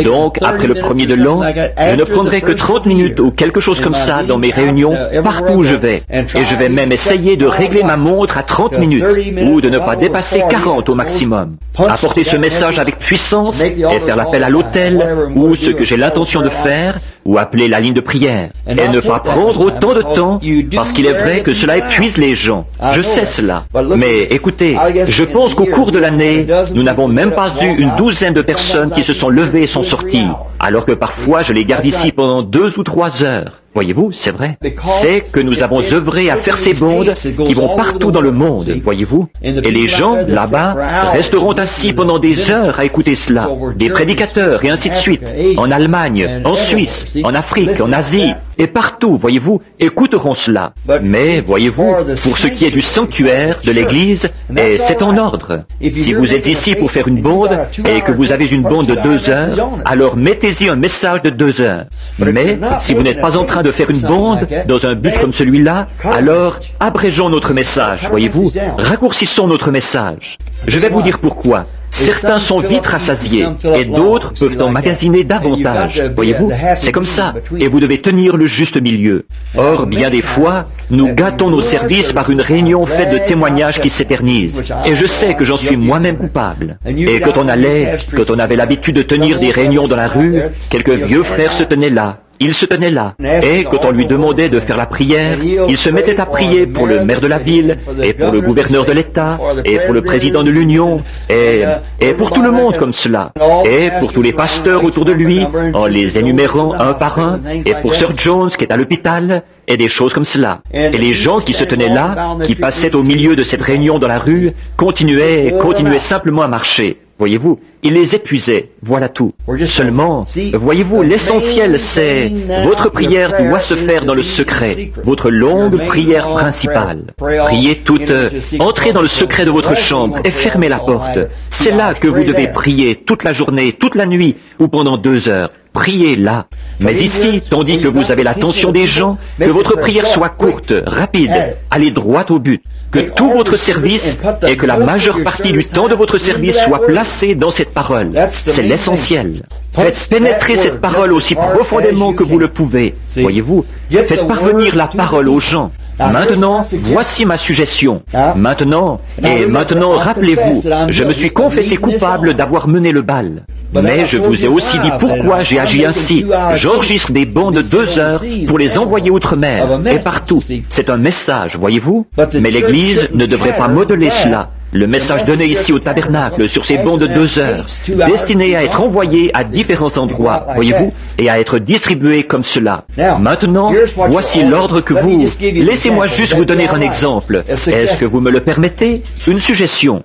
Donc, après le premier de l'an, je ne prendrai que 30 minutes ou quelque chose comme ça dans mes réunions, partout où je vais. Et je vais même essayer de régler ma montre à 30 minutes, ou de ne pas dépasser 40 au maximum. Apporter ce message avec puissance et faire l'appel à l'autel, ou ce que j'ai l'intention de faire, ou appeler la ligne de prière. Et ne pas prendre autant de temps, parce qu'il est vrai que cela épuise les gens. Je sais cela. Mais écoutez, je pense qu'au cours de l'année, nous n'avons même pas eu une douzaine de personnes qui se sont levées et sont sorties, alors que parfois je les garde ici pendant 2 ou 3 heures. Voyez-vous, c'est vrai. C'est que nous avons œuvré à faire ces bondes qui vont partout dans le monde, voyez-vous. Et les gens, là-bas, resteront assis pendant des heures à écouter cela. Des prédicateurs et ainsi de suite. En Allemagne, en Suisse, en Afrique, en Asie, et partout, voyez-vous, écouteront cela. Mais, voyez-vous, pour ce qui est du sanctuaire, de l'Église, et c'est en ordre. Si vous êtes ici pour faire une bonde, et que vous avez une bonde de 2 heures, alors mettez-y un message de 2 heures. Mais, si vous n'êtes pas en train de faire une bonde dans un but comme celui-là, alors abrégeons notre message, voyez-vous, raccourcissons notre message. Je vais vous dire pourquoi. Certains sont vite rassasiés et d'autres peuvent emmagasiner davantage. Voyez-vous, c'est comme ça et vous devez tenir le juste milieu. Or, bien des fois, nous gâtons nos services par une réunion faite de témoignages qui s'éternisent. Et je sais que j'en suis moi-même coupable. Et quand on avait l'habitude de tenir des réunions dans la rue, quelques vieux frères se tenaient là. Il se tenait là, et quand on lui demandait de faire la prière, il se mettait à prier pour le maire de la ville, et pour le gouverneur de l'État, et pour le président de l'Union, et pour tout le monde comme cela, et pour tous les pasteurs autour de lui, en les énumérant un par un, et pour Sir Jones qui est à l'hôpital, et des choses comme cela. Et les gens qui se tenaient là, qui passaient au milieu de cette réunion dans la rue, continuaient simplement à marcher. Voyez-vous, il les épuisait, voilà tout. Seulement, voyez-vous, l'essentiel c'est, votre prière doit se faire dans le secret, votre longue prière principale. Priez toute, entrez dans le secret de votre chambre et fermez la porte. C'est là que vous devez prier toute la journée, toute la nuit, ou pendant 2 heures. Priez là. Mais ici, tandis que vous avez l'attention des gens, que votre prière soit courte, rapide, allez droit au but. Que tout votre service et que la majeure partie du temps de votre service soit placé dans cette parole. C'est l'essentiel. Faites pénétrer cette parole aussi profondément que vous le pouvez. Voyez-vous, faites parvenir la parole aux gens. Maintenant, voici ma suggestion. Maintenant, rappelez-vous, je me suis confessé coupable d'avoir mené le bal. Mais je vous ai aussi dit pourquoi j'ai agi ainsi. J'enregistre des bons de 2 heures pour les envoyer outre-mer et partout. C'est un message, voyez-vous. Mais l'Église ne devrait pas modeler cela. Le message donné ici au tabernacle sur ces bons de 2 heures, destiné à être envoyé à différents endroits, voyez-vous, et à être distribué comme cela. Maintenant, voici l'ordre que vous... Laissez-moi juste vous donner un exemple. Est-ce que vous me le permettez? Une suggestion.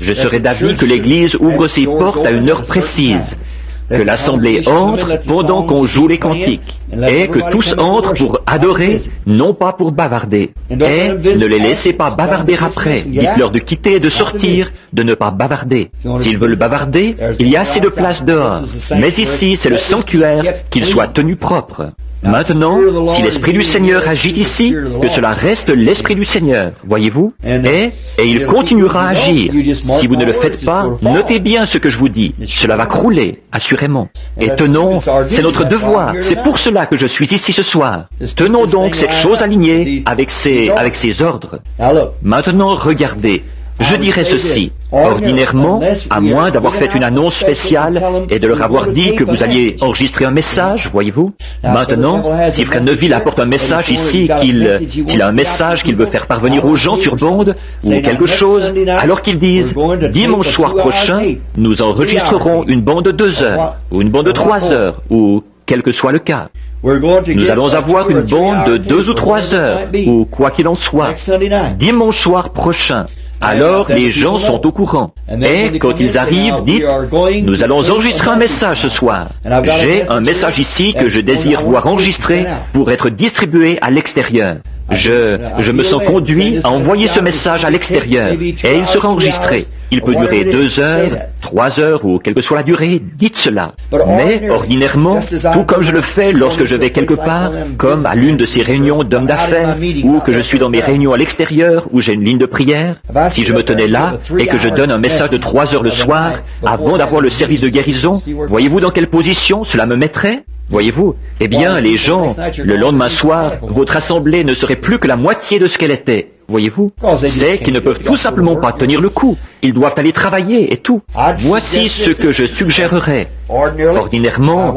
Je serais d'avis que l'Église ouvre ses portes à une heure précise. Que l'assemblée entre pendant qu'on joue les cantiques, et que tous entrent pour adorer, non pas pour bavarder. Et ne les laissez pas bavarder après. Dites-leur de quitter et de sortir, de ne pas bavarder. S'ils veulent bavarder, il y a assez de place dehors. Mais ici, c'est le sanctuaire, qu'il soit tenu propre. Maintenant, si l'Esprit du Seigneur agit ici, que cela reste l'Esprit du Seigneur, voyez-vous, et il continuera à agir. Si vous ne le faites pas, notez bien ce que je vous dis. Cela va crouler, assurément. Et tenons, c'est notre devoir, c'est pour cela que je suis ici ce soir. Tenons donc cette chose alignée avec ses ordres. Maintenant, regardez. Je dirais ceci. Ordinairement, à moins d'avoir fait une annonce spéciale et de leur avoir dit que vous alliez enregistrer un message, voyez-vous. Maintenant, si Frère Neville apporte un message ici, s'il a un message qu'il veut faire parvenir aux gens sur bande, ou quelque chose, alors qu'ils disent, dimanche soir prochain, nous enregistrerons une bande de 2 heures, ou une bande de 3 heures, ou quel que soit le cas. Nous allons avoir une bande de 2 ou 3 heures, ou quoi qu'il en soit, dimanche soir prochain. Alors les gens sont au courant. Et quand ils arrivent, dites, nous allons enregistrer un message ce soir. J'ai un message ici que je désire voir enregistré pour être distribué à l'extérieur. Je me sens conduit à envoyer ce message à l'extérieur et il sera enregistré. Il peut durer 2 heures, 3 heures ou quelle que soit la durée, dites cela. Mais ordinairement, tout comme je le fais lorsque je vais quelque part, comme à l'une de ces réunions d'hommes d'affaires, ou que je suis dans mes réunions à l'extérieur, où j'ai une ligne de prière, si je me tenais là et que je donne un message de 3 heures le soir, avant d'avoir le service de guérison, voyez-vous dans quelle position cela me mettrait ? Voyez-vous, eh bien, les gens, le lendemain soir, votre assemblée ne serait plus que la moitié de ce qu'elle était. Voyez-vous, c'est qu'ils ne peuvent tout simplement pas tenir le coup. Ils doivent aller travailler et tout. Voici ce que je suggérerais. Ordinairement,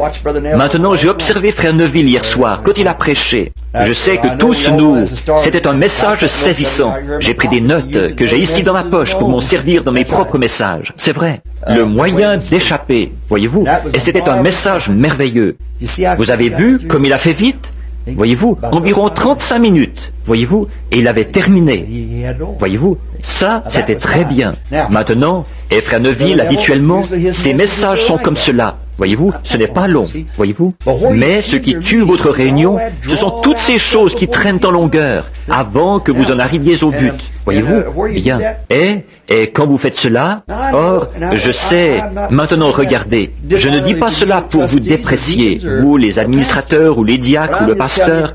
maintenant j'ai observé Frère Neville hier soir, quand il a prêché. Je sais que tous nous, c'était un message saisissant. J'ai pris des notes que j'ai ici dans ma poche pour m'en servir dans mes propres messages. C'est vrai. Le moyen d'échapper, voyez-vous, et c'était un message merveilleux. Vous avez vu comme il a fait vite ? Voyez-vous, environ 35 minutes, voyez-vous, et il avait terminé. Voyez-vous, ça, c'était très bien. Maintenant, et Frère Neville, habituellement, ses messages sont comme cela. Voyez-vous, ce n'est pas long, voyez-vous. Mais ce qui tue votre réunion, ce sont toutes ces choses qui traînent en longueur, avant que vous en arriviez au but. Voyez-vous, bien. Et quand vous faites cela, or, je sais, maintenant regardez, je ne dis pas cela pour vous déprécier, vous les administrateurs ou les diacres ou le pasteur,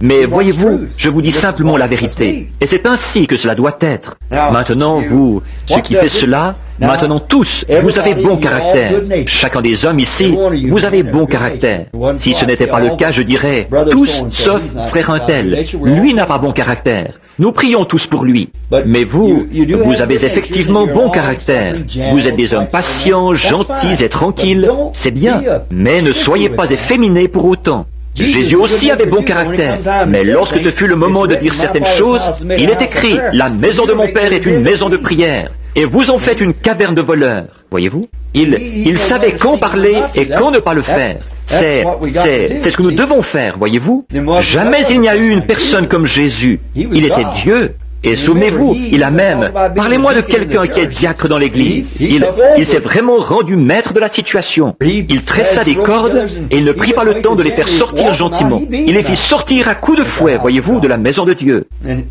mais voyez-vous, je vous dis simplement la vérité. Et c'est ainsi que cela doit être. Maintenant, vous, ceux qui faites cela, maintenant tous, vous avez bon caractère. Chacun des hommes ici, vous avez bon caractère. Si ce n'était pas le cas, je dirais, tous, sauf frère un tel. Lui n'a pas bon caractère. Nous prions tous pour lui. Mais vous, vous avez effectivement bon caractère. Vous êtes des hommes patients, gentils et tranquilles. C'est bien. Mais ne soyez pas efféminés pour autant. Jésus aussi avait bon caractère, mais lorsque ce fut le moment de dire certaines choses, il est écrit, la maison de mon Père est une maison de prière, et vous en faites une caverne de voleurs. Voyez-vous, il savait quand parler et quand ne pas le faire. C'est ce que nous devons faire, voyez-vous. Jamais il n'y a eu une personne comme Jésus. Il était Dieu. Et souvenez-vous, il a même, parlez-moi de quelqu'un qui est diacre dans l'église. Il s'est vraiment rendu maître de la situation. Il tressa des cordes et il ne prit pas le temps de les faire sortir gentiment. Il les fit sortir à coups de fouet, voyez-vous, de la maison de Dieu.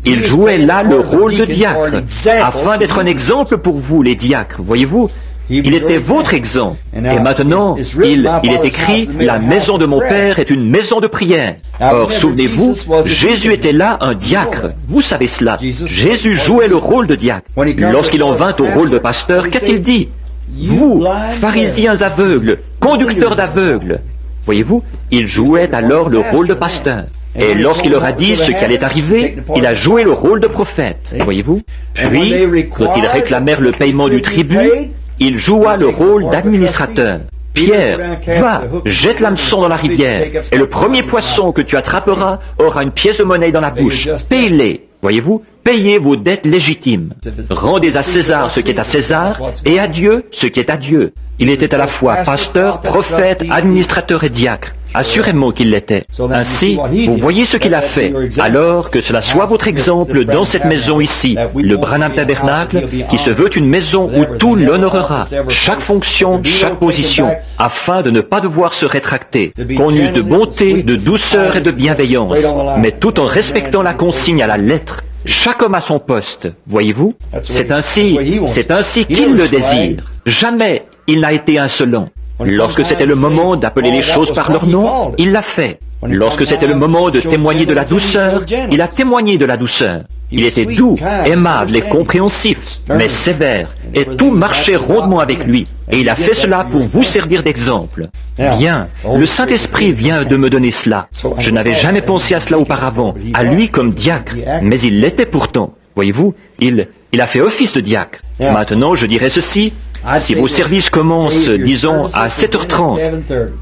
Il jouait là le rôle de diacre, afin d'être un exemple pour vous, les diacres, voyez-vous. Il était votre exemple. Et maintenant, il est écrit, la maison de mon Père est une maison de prière. Or, souvenez-vous, Jésus était là un diacre. Vous savez cela. Jésus jouait le rôle de diacre. Lorsqu'il en vint au rôle de pasteur, qu'a-t-il dit? Vous, pharisiens aveugles, conducteurs d'aveugles. Voyez-vous, il jouait alors le rôle de pasteur. Et lorsqu'il leur a dit ce qui allait arriver, il a joué le rôle de prophète. Voyez-vous? Puis, quand ils réclamèrent le paiement du tribut, il joua le rôle d'administrateur. Pierre, va, jette l'hameçon dans la rivière, et le premier poisson que tu attraperas aura une pièce de monnaie dans la bouche. Paye-les. Voyez-vous, payez vos dettes légitimes. Rendez à César ce qui est à César, et à Dieu ce qui est à Dieu. Il était à la fois pasteur, prophète, administrateur et diacre. Assurément qu'il l'était. Ainsi, vous voyez ce qu'il a fait. Alors que cela soit votre exemple dans cette maison ici, le Branham Tabernacle, qui se veut une maison où tout l'honorera, chaque fonction, chaque position, afin de ne pas devoir se rétracter, qu'on use de bonté, de douceur et de bienveillance, mais tout en respectant la consigne à la lettre. Chaque homme a son poste, voyez-vous? C'est ainsi qu'il le désire. Jamais il n'a été insolent. Lorsque c'était le moment d'appeler les choses par leur nom, il l'a fait. Lorsque c'était le moment de témoigner de la douceur, il a témoigné de la douceur. Il était doux, aimable et compréhensif, mais sévère, et tout marchait rondement avec lui. Et il a fait cela pour vous servir d'exemple. Bien, le Saint-Esprit vient de me donner cela. Je n'avais jamais pensé à cela auparavant, à lui comme diacre, mais il l'était pourtant. Voyez-vous, il il a fait office de diacre. Maintenant, je dirais ceci. Si vos services commencent, disons, à 7h30,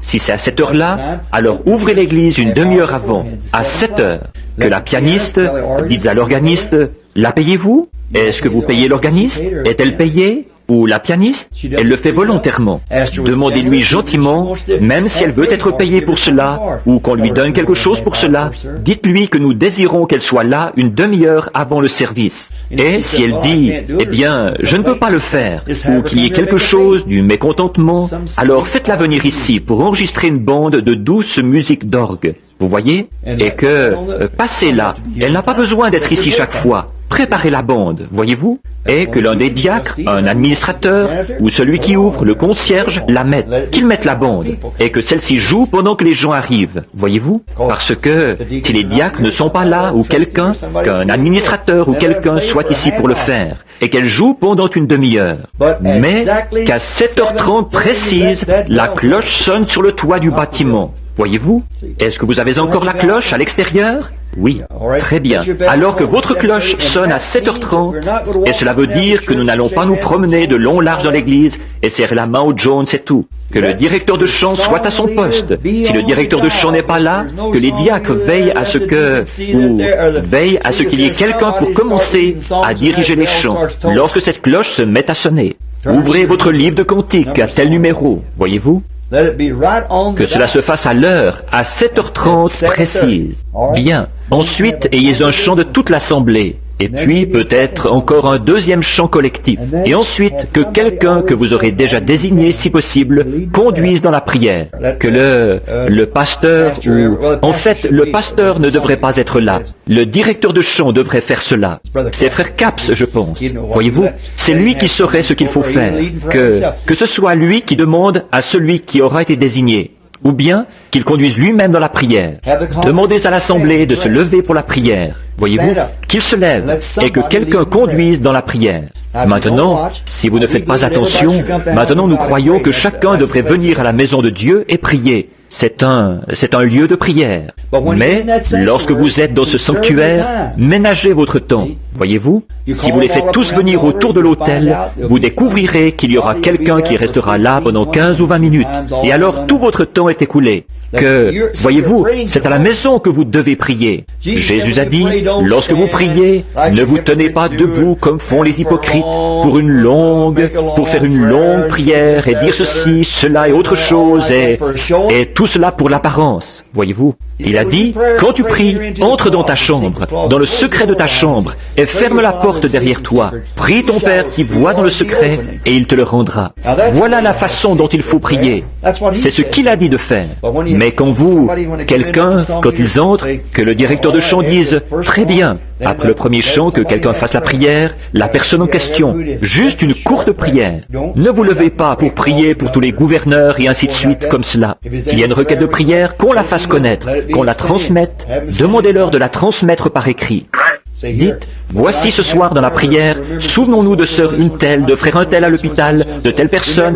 si c'est à cette heure-là, alors ouvrez l'église une demi-heure avant, à 7h. Que la pianiste, dites à l'organiste, la payez-vous? Est-ce que vous payez l'organiste? Est-elle payée? Ou la pianiste? Elle le fait volontairement. Demandez-lui gentiment, même si elle veut être payée pour cela, ou qu'on lui donne quelque chose pour cela, dites-lui que nous désirons qu'elle soit là une demi-heure avant le service. Et si elle dit, eh bien, je ne peux pas le faire, ou qu'il y ait quelque chose du mécontentement, alors faites-la venir ici pour enregistrer une bande de douce musique d'orgue. Vous voyez? Et que, passez là, elle n'a pas besoin d'être ici chaque fois. Préparez la bande, voyez-vous? Et que l'un des diacres, un administrateur, ou celui qui ouvre, le concierge, la mette, qu'il mette la bande, et que celle-ci joue pendant que les gens arrivent, voyez-vous? Parce que, si les diacres ne sont pas là, ou quelqu'un, qu'un administrateur ou quelqu'un soit ici pour le faire, et qu'elle joue pendant une demi-heure. Mais, qu'à 7h30 précise, la cloche sonne sur le toit du bâtiment. Voyez-vous? Est-ce que vous avez encore la cloche à l'extérieur? Oui, très bien. Alors que votre cloche sonne à 7h30, et cela veut dire que nous n'allons pas nous promener de long large dans l'église et serrer la main aux Jones et tout. Que le directeur de chant soit à son poste. Si le directeur de chant n'est pas là, que les diacres veillent à ce qu'il y ait quelqu'un pour commencer à diriger les chants lorsque cette cloche se met à sonner. Ouvrez votre livre de cantiques à tel numéro, voyez-vous? Que cela se fasse à l'heure, à 7h30 précise. Bien. Ensuite, ayez un chant de toute l'assemblée. Et puis, peut-être encore un deuxième chant collectif. Et ensuite, que quelqu'un que vous aurez déjà désigné, si possible, conduise dans la prière. Que le pasteur, en fait, le pasteur ne devrait pas être là. Le directeur de chant devrait faire cela. C'est frère Capps, je pense. Voyez-vous, c'est lui qui saurait ce qu'il faut faire. Que ce soit lui qui demande à celui qui aura été désigné. Ou bien qu'il conduise lui-même dans la prière. Demandez à l'assemblée de se lever pour la prière. Voyez-vous, qu'il se lève et que quelqu'un conduise dans la prière. Maintenant, si vous ne faites pas attention, maintenant nous croyons que chacun devrait venir à la maison de Dieu et prier. C'est un lieu de prière. Mais lorsque vous êtes dans ce sanctuaire, ménagez votre temps. Voyez-vous, si vous les faites tous venir autour de l'autel, vous découvrirez qu'il y aura quelqu'un qui restera là pendant 15 ou 20 minutes. Et alors tout votre temps est écoulé. Voyez-vous, c'est à la maison que vous devez prier. Jésus a dit, lorsque vous priez, ne vous tenez pas debout comme font les hypocrites pour faire une longue prière et dire ceci, cela et autre chose et tout cela pour l'apparence. Voyez-vous, il a dit, quand tu pries, entre dans ta chambre, dans le secret de ta chambre et ferme la porte derrière toi. Prie ton Père qui voit dans le secret et il te le rendra. Voilà la façon dont il faut prier. C'est ce qu'il a dit de faire. Mais quand quand ils entrent, que le directeur de chant dise, très bien, après le premier chant, que quelqu'un fasse la prière, la personne en question, juste une courte prière. Ne vous levez pas pour prier pour tous les gouverneurs et ainsi de suite comme cela. S'il y a une requête de prière, qu'on la fasse connaître, qu'on la transmette, demandez-leur de la transmettre par écrit. Dites, voici ce soir dans la prière, souvenons-nous de sœur une telle, de frère un tel à l'hôpital, de telle personne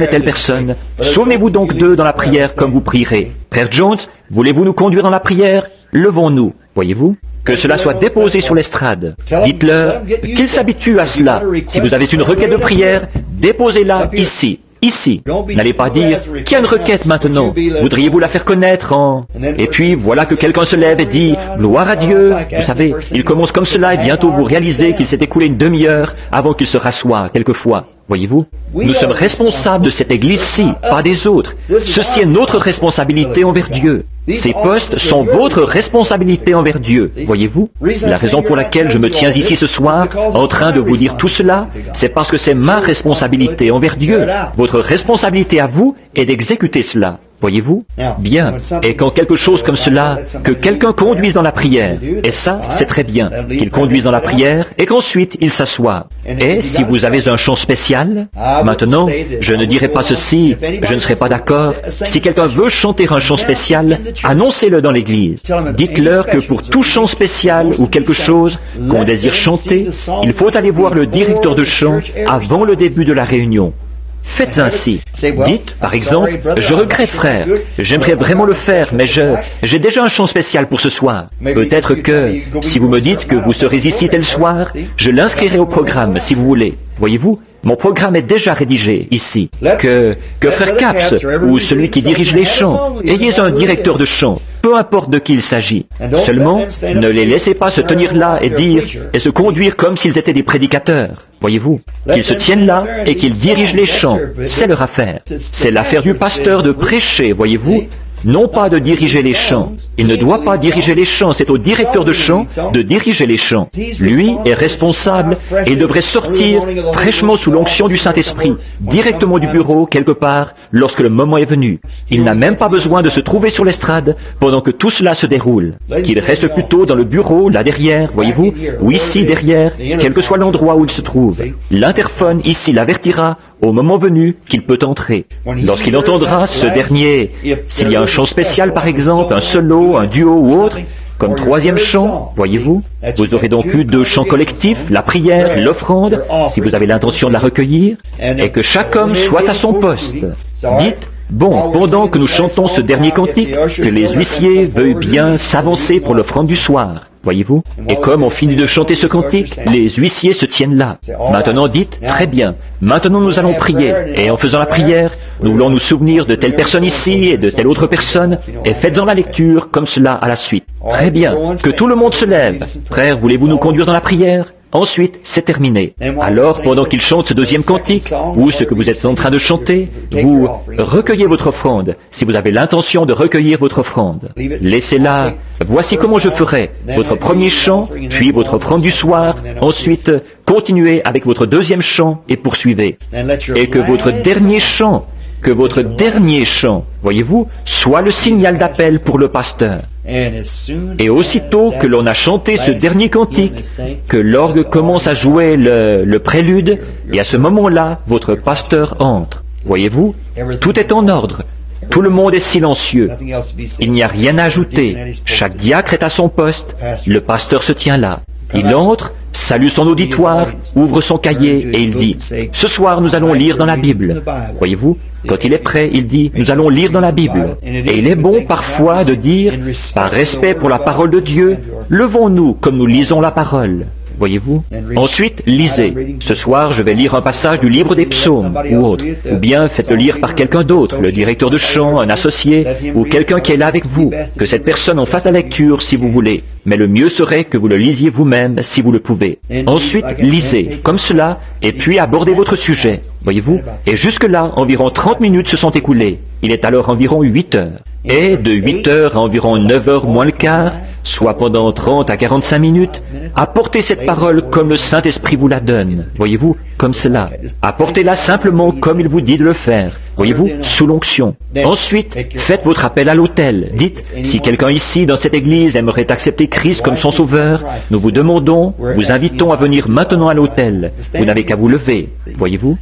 et telle personne. Souvenez-vous donc d'eux dans la prière comme vous prierez. Frère Jones, voulez-vous nous conduire dans la prière? Levons-nous, voyez-vous? Que cela soit déposé sur l'estrade. Dites-leur qu'ils s'habituent à cela. Si vous avez une requête de prière, déposez-la ici. Ici. N'allez pas dire, qui a une requête maintenant? Voudriez-vous la faire connaître Et puis, voilà que quelqu'un se lève et dit, gloire à Dieu. Vous savez, il commence comme cela et bientôt vous réalisez qu'il s'est écoulé une demi-heure avant qu'il se rassoie, quelquefois. Voyez-vous? Nous sommes responsables de cette église-ci, pas des autres. Ceci est notre responsabilité envers Dieu. Ces postes sont votre responsabilité envers Dieu, voyez-vous? La raison pour laquelle je me tiens ici ce soir, en train de vous dire tout cela, c'est parce que c'est ma responsabilité envers Dieu. Votre responsabilité à vous est d'exécuter cela. Voyez-vous? Bien. Et quand quelque chose comme cela, que quelqu'un conduise dans la prière, et ça, c'est très bien, qu'il conduise dans la prière, et qu'ensuite il s'assoit. Et si vous avez un chant spécial, maintenant, je ne dirai pas ceci, je ne serai pas d'accord. Si quelqu'un veut chanter un chant spécial, annoncez-le dans l'église. Dites-leur que pour tout chant spécial ou quelque chose qu'on désire chanter, il faut aller voir le directeur de chant avant le début de la réunion. Faites ainsi. Dites, par exemple, je regrette, frère, j'aimerais vraiment le faire, mais j'ai déjà un chant spécial pour ce soir. Peut-être que, si vous me dites que vous serez ici tel soir, je l'inscrirai au programme, si vous voulez. Voyez-vous, mon programme est déjà rédigé ici. Que frère Capps, ou celui qui dirige les chants, ayez un directeur de chant, peu importe de qui il s'agit. Seulement, ne les laissez pas se tenir là et dire, et se conduire comme s'ils étaient des prédicateurs. Voyez-vous, qu'ils se tiennent là et qu'ils dirigent les chants. C'est leur affaire. C'est l'affaire du pasteur de prêcher, voyez-vous, non pas de diriger les chants. Il ne doit pas diriger les chants, c'est au directeur de chant de diriger les chants. Lui est responsable et il devrait sortir fraîchement sous l'onction du Saint-Esprit, directement du bureau, quelque part, lorsque le moment est venu. Il n'a même pas besoin de se trouver sur l'estrade pendant que tout cela se déroule. Qu'il reste plutôt dans le bureau, là derrière, voyez-vous, ou ici derrière, quel que soit l'endroit où il se trouve. L'interphone ici l'avertira au moment venu qu'il peut entrer. Lorsqu'il entendra ce dernier, s'il y a un chant spécial par exemple, un solo, un duo ou autre, comme troisième chant, voyez-vous, vous aurez donc eu 2 chants collectifs, la prière, l'offrande, si vous avez l'intention de la recueillir, et que chaque homme soit à son poste. Dites, bon, pendant que nous chantons ce dernier cantique, que les huissiers veuillent bien s'avancer pour l'offrande du soir. Voyez-vous? Et comme on finit de chanter ce cantique, les huissiers se tiennent là. Maintenant dites, très bien, maintenant nous allons prier. Et en faisant la prière, nous voulons nous souvenir de telle personne ici et de telle autre personne, et faites-en la lecture comme cela à la suite. Très bien, que tout le monde se lève. Frère, voulez-vous nous conduire dans la prière? Ensuite, c'est terminé. Alors, pendant qu'il chante ce deuxième cantique, ou ce que vous êtes en train de chanter, vous recueillez votre offrande, si vous avez l'intention de recueillir votre offrande. Laissez-la. Voici comment je ferai. Votre premier chant, puis votre offrande du soir, ensuite, continuez avec votre deuxième chant et poursuivez. Et que votre dernier chant, voyez-vous, soit le signal d'appel pour le pasteur. Et aussitôt que l'on a chanté ce dernier cantique, que l'orgue commence à jouer le prélude, et à ce moment-là, votre pasteur entre. Voyez-vous, tout est en ordre. Tout le monde est silencieux. Il n'y a rien à ajouter. Chaque diacre est à son poste. Le pasteur se tient là. Il entre, salue son auditoire, ouvre son cahier et il dit « Ce soir, nous allons lire dans la Bible. » Voyez-vous, quand il est prêt, il dit « Nous allons lire dans la Bible. » Et il est bon parfois de dire, par respect pour la parole de Dieu, « Levons-nous comme nous lisons la parole. » Voyez-vous? Ensuite, lisez. Ce soir, je vais lire un passage du livre des psaumes, ou autre. Ou bien faites-le lire par quelqu'un d'autre, le directeur de chant, un associé, ou quelqu'un qui est là avec vous. Que cette personne en fasse la lecture si vous voulez. Mais le mieux serait que vous le lisiez vous-même si vous le pouvez. Ensuite, lisez, comme cela, et puis abordez votre sujet. Voyez-vous? Et jusque-là, environ 30 minutes se sont écoulées. Il est alors environ 8 heures. Et de 8 heures à environ 9 heures moins le quart, soit pendant 30 à 45 minutes, apportez cette parole comme le Saint-Esprit vous la donne. Voyez-vous, comme cela. Apportez-la simplement comme il vous dit de le faire. Voyez-vous, sous l'onction. Ensuite, faites votre appel à l'autel. Dites, si quelqu'un ici dans cette église aimerait accepter Christ comme son sauveur, nous vous demandons, vous invitons à venir maintenant à l'autel. Vous n'avez qu'à vous lever. Voyez-vous?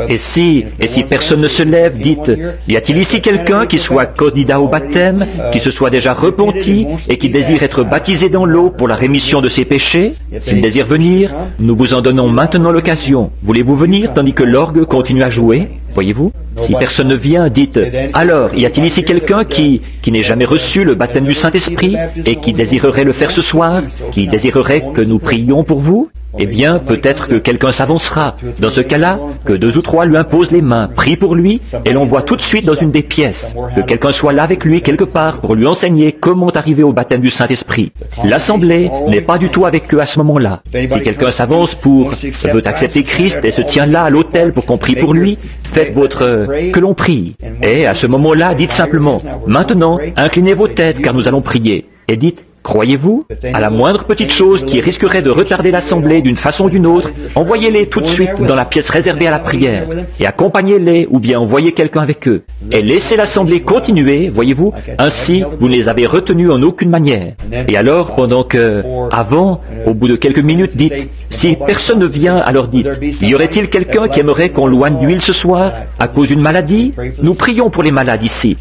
Et si personne ne se lève, dites, y a-t-il ici quelqu'un qui soit candidat au baptême, qui se soit déjà repenti et qui désire être baptisé dans l'eau pour la rémission de ses péchés? S'il désire venir, nous vous en donnons maintenant l'occasion. Voulez-vous venir tandis que l'orgue continue à jouer? Voyez-vous? Si personne ne vient, dites, alors, y a-t-il ici quelqu'un qui n'ait jamais reçu le baptême du Saint-Esprit et qui désirerait le faire ce soir, qui désirerait que nous prions pour vous? Eh bien, peut-être que quelqu'un s'avancera. Dans ce cas-là, que 2 ou 3 lui imposent les mains, prient pour lui, et l'envoient tout de suite dans une des pièces. Que quelqu'un soit là avec lui quelque part pour lui enseigner comment arriver au baptême du Saint-Esprit. L'assemblée n'est pas du tout avec eux à ce moment-là. Si quelqu'un s'avance veut accepter Christ et se tient là à l'autel pour qu'on prie pour lui, faites que l'on prie. Et à ce moment-là, dites simplement, maintenant, inclinez vos têtes car nous allons prier. Et dites, croyez-vous? À la moindre petite chose qui risquerait de retarder l'assemblée d'une façon ou d'une autre, envoyez-les tout de suite dans la pièce réservée à la prière et accompagnez-les ou bien envoyez quelqu'un avec eux. Et laissez l'assemblée continuer, voyez-vous, ainsi vous ne les avez retenus en aucune manière. Et alors, au bout de quelques minutes, dites, si personne ne vient, alors dites, y aurait-il quelqu'un qui aimerait qu'on loigne d'huile ce soir à cause d'une maladie? Nous prions pour les malades ici.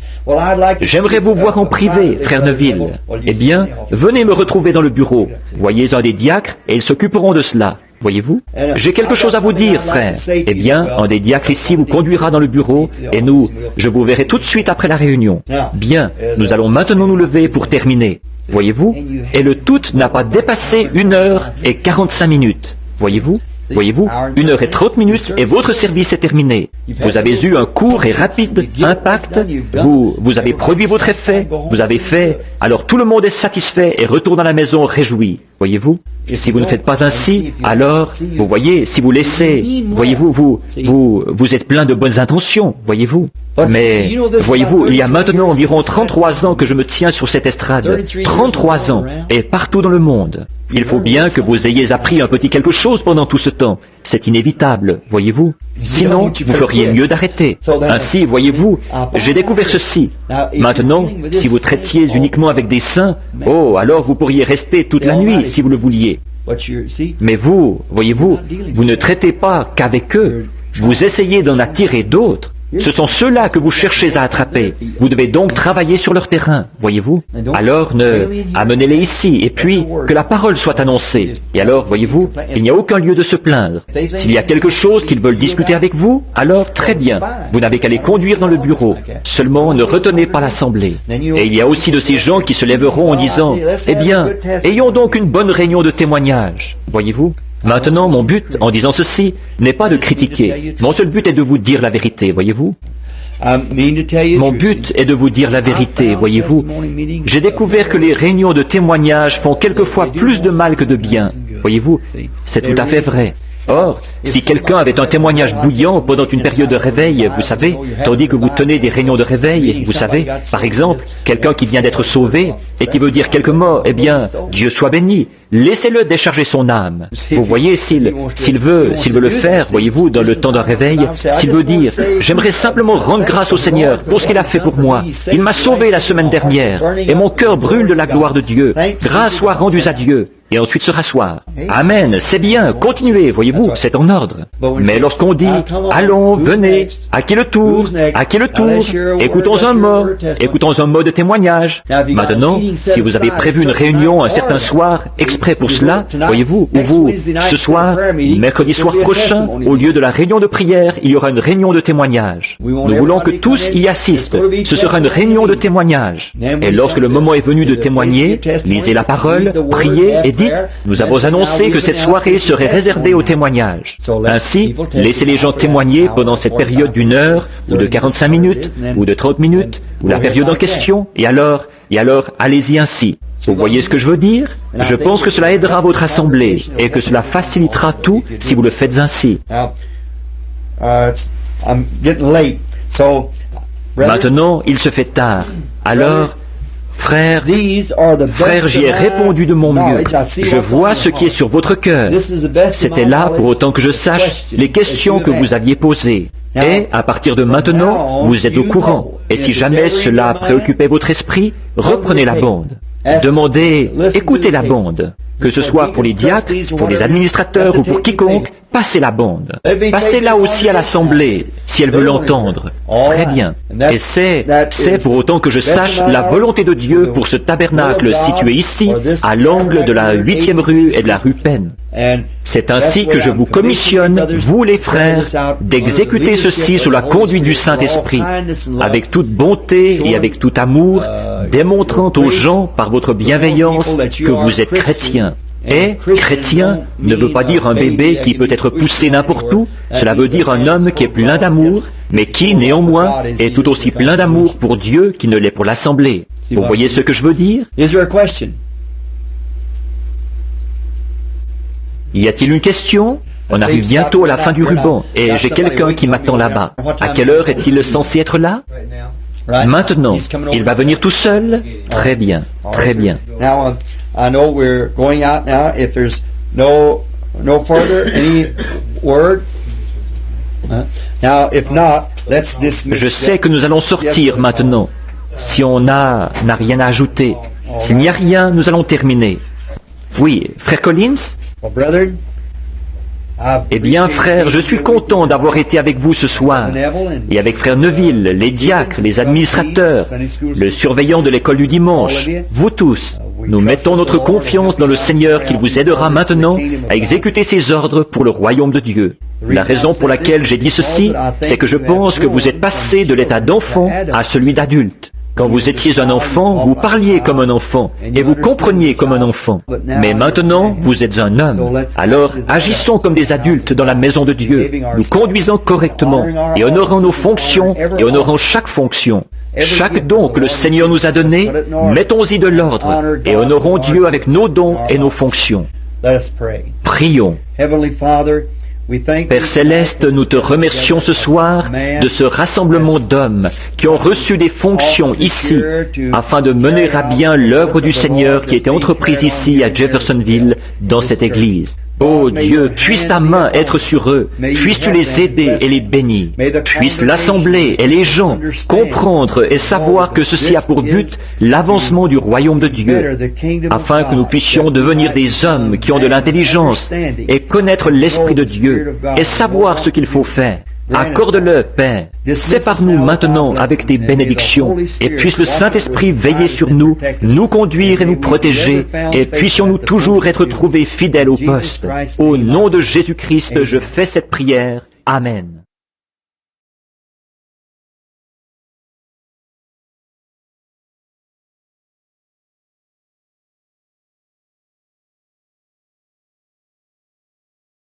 J'aimerais vous voir en privé, frère Neville. Eh bien, venez me retrouver dans le bureau. Voyez un des diacres et ils s'occuperont de cela. Voyez-vous? J'ai quelque chose à vous dire, frère. Eh bien, un des diacres ici vous conduira dans le bureau et je vous verrai tout de suite après la réunion. Bien, nous allons maintenant nous lever pour terminer. Voyez-vous? Et le tout n'a pas dépassé 1h45. Voyez-vous? Voyez-vous, 1h30 et votre service est terminé. Vous avez eu un court et rapide impact, vous avez produit votre effet, vous avez fait, alors tout le monde est satisfait et retourne à la maison réjoui. Voyez-vous? Si vous ne faites pas ainsi, alors, vous voyez, si vous laissez, voyez-vous, vous êtes plein de bonnes intentions, voyez-vous. Mais, voyez-vous, il y a maintenant environ 33 ans que je me tiens sur cette estrade. 33 ans, et partout dans le monde. Il faut bien que vous ayez appris un petit quelque chose pendant tout ce temps. C'est inévitable, voyez-vous. Sinon, vous feriez mieux d'arrêter. Ainsi, voyez-vous, j'ai découvert ceci. Maintenant, si vous traitiez uniquement avec des saints, oh, alors vous pourriez rester toute la nuit si vous le vouliez. Mais vous, voyez-vous, vous ne traitez pas qu'avec eux. Vous essayez d'en attirer d'autres. Ce sont ceux-là que vous cherchez à attraper. Vous devez donc travailler sur leur terrain, voyez-vous. Alors, amenez-les ici, et puis que la parole soit annoncée. Et alors, voyez-vous, il n'y a aucun lieu de se plaindre. S'il y a quelque chose qu'ils veulent discuter avec vous, alors très bien. Vous n'avez qu'à les conduire dans le bureau. Seulement, ne retenez pas l'assemblée. Et il y a aussi de ces gens qui se lèveront en disant, eh bien, ayons donc une bonne réunion de témoignage, voyez-vous. Maintenant, mon but, en disant ceci, n'est pas de critiquer. Mon seul but est de vous dire la vérité, voyez-vous. Mon but est de vous dire la vérité, voyez-vous. J'ai découvert que les réunions de témoignage font quelquefois plus de mal que de bien, voyez-vous. C'est tout à fait vrai. Or, si quelqu'un avait un témoignage bouillant pendant une période de réveil, vous savez, tandis que vous tenez des réunions de réveil, vous savez, par exemple, quelqu'un qui vient d'être sauvé et qui veut dire quelques mots, eh bien, Dieu soit béni, laissez-le décharger son âme. Vous voyez, s'il veut le faire, voyez-vous, dans le temps d'un réveil, s'il veut dire, j'aimerais simplement rendre grâce au Seigneur pour ce qu'il a fait pour moi. Il m'a sauvé la semaine dernière et mon cœur brûle de la gloire de Dieu. Grâce soit rendue à Dieu. Et ensuite se rasseoir. Amen, c'est bien, continuez, voyez-vous, c'est en ordre. Mais lorsqu'on dit, allons, venez, à qui le tour, écoutons un mot de témoignage. Maintenant, si vous avez prévu une réunion un certain soir, exprès pour cela, voyez-vous, ou ce soir, mercredi soir prochain, au lieu de la réunion de prière, il y aura une réunion de témoignage. Nous voulons que tous y assistent. Ce sera une réunion de témoignage. Et lorsque le moment est venu de témoigner, lisez la parole, priez et dites, nous avons annoncé que cette soirée serait réservée au témoignage. Ainsi, laissez les gens témoigner pendant cette période d'1 heure, ou de 45 minutes, ou de 30 minutes, ou la période en question, et alors, allez-y ainsi. Vous voyez ce que je veux dire? Je pense que cela aidera votre assemblée, et que cela facilitera tout si vous le faites ainsi. Maintenant, il se fait tard. Alors, Frère, j'y ai répondu de mon mieux. Je vois ce qui est sur votre cœur. C'était là, pour autant que je sache, les questions que vous aviez posées. Et, à partir de maintenant, vous êtes au courant. Et si jamais cela préoccupait votre esprit, reprenez la bande. Demandez, écoutez la bande. Que ce soit pour les diacres, pour les administrateurs ou pour quiconque, passez la bande. Passez-la aussi à l'assemblée, si elle veut l'entendre. Très bien. Et c'est pour autant que je sache la volonté de Dieu pour ce tabernacle situé ici, à l'angle de la 8e rue et de la rue Penn. C'est ainsi que je vous commissionne, vous les frères, d'exécuter ceci sous la conduite du Saint-Esprit, avec toute bonté et avec tout amour, démontrant aux gens par votre bienveillance que vous êtes chrétiens. Et chrétien ne veut pas dire un bébé qui peut être poussé n'importe où, cela veut dire un homme qui est plein d'amour, mais qui, néanmoins, est tout aussi plein d'amour pour Dieu qu'il ne l'est pour l'Assemblée. Vous voyez ce que je veux dire? Y a-t-il une question? On arrive bientôt à la fin du ruban, et j'ai quelqu'un qui m'attend là-bas. À quelle heure est-il censé être là? Maintenant, il va venir tout seul? Très bien, très bien. I know we're going out now. If there's no further any word. Now, if not, let's dismiss. Je sais que nous allons sortir maintenant. Si on n'a rien à ajouter, s'il n'y a rien, nous allons terminer. Oui, frère Collins? Eh bien, frère, je suis content d'avoir été avec vous ce soir, et avec frère Neville, les diacres, les administrateurs, le surveillant de l'école du dimanche, vous tous. Nous mettons notre confiance dans le Seigneur qui vous aidera maintenant à exécuter ses ordres pour le royaume de Dieu. La raison pour laquelle j'ai dit ceci, c'est que je pense que vous êtes passé de l'état d'enfant à celui d'adulte. Quand vous étiez un enfant, vous parliez comme un enfant et vous compreniez comme un enfant. Mais maintenant, vous êtes un homme. Alors, agissons comme des adultes dans la maison de Dieu, nous conduisant correctement et honorant nos fonctions et honorant chaque fonction. Chaque don que le Seigneur nous a donné, mettons-y de l'ordre et honorons Dieu avec nos dons et nos fonctions. Prions. Père Céleste, nous te remercions ce soir de ce rassemblement d'hommes qui ont reçu des fonctions ici afin de mener à bien l'œuvre du Seigneur qui était entreprise ici à Jeffersonville dans cette église. Ô Dieu, puisse ta main être sur eux, puisses-tu les aider et les bénir, puisse l'Assemblée et les gens comprendre et savoir que ceci a pour but l'avancement du royaume de Dieu, afin que nous puissions devenir des hommes qui ont de l'intelligence et connaître l'Esprit de Dieu et savoir ce qu'il faut faire. Accorde-le, Père. Sépare-nous maintenant avec tes bénédictions et puisse le Saint-Esprit veiller sur nous, nous conduire et nous protéger et puissions-nous toujours être trouvés fidèles au poste. Au nom de Jésus-Christ, je fais cette prière. Amen.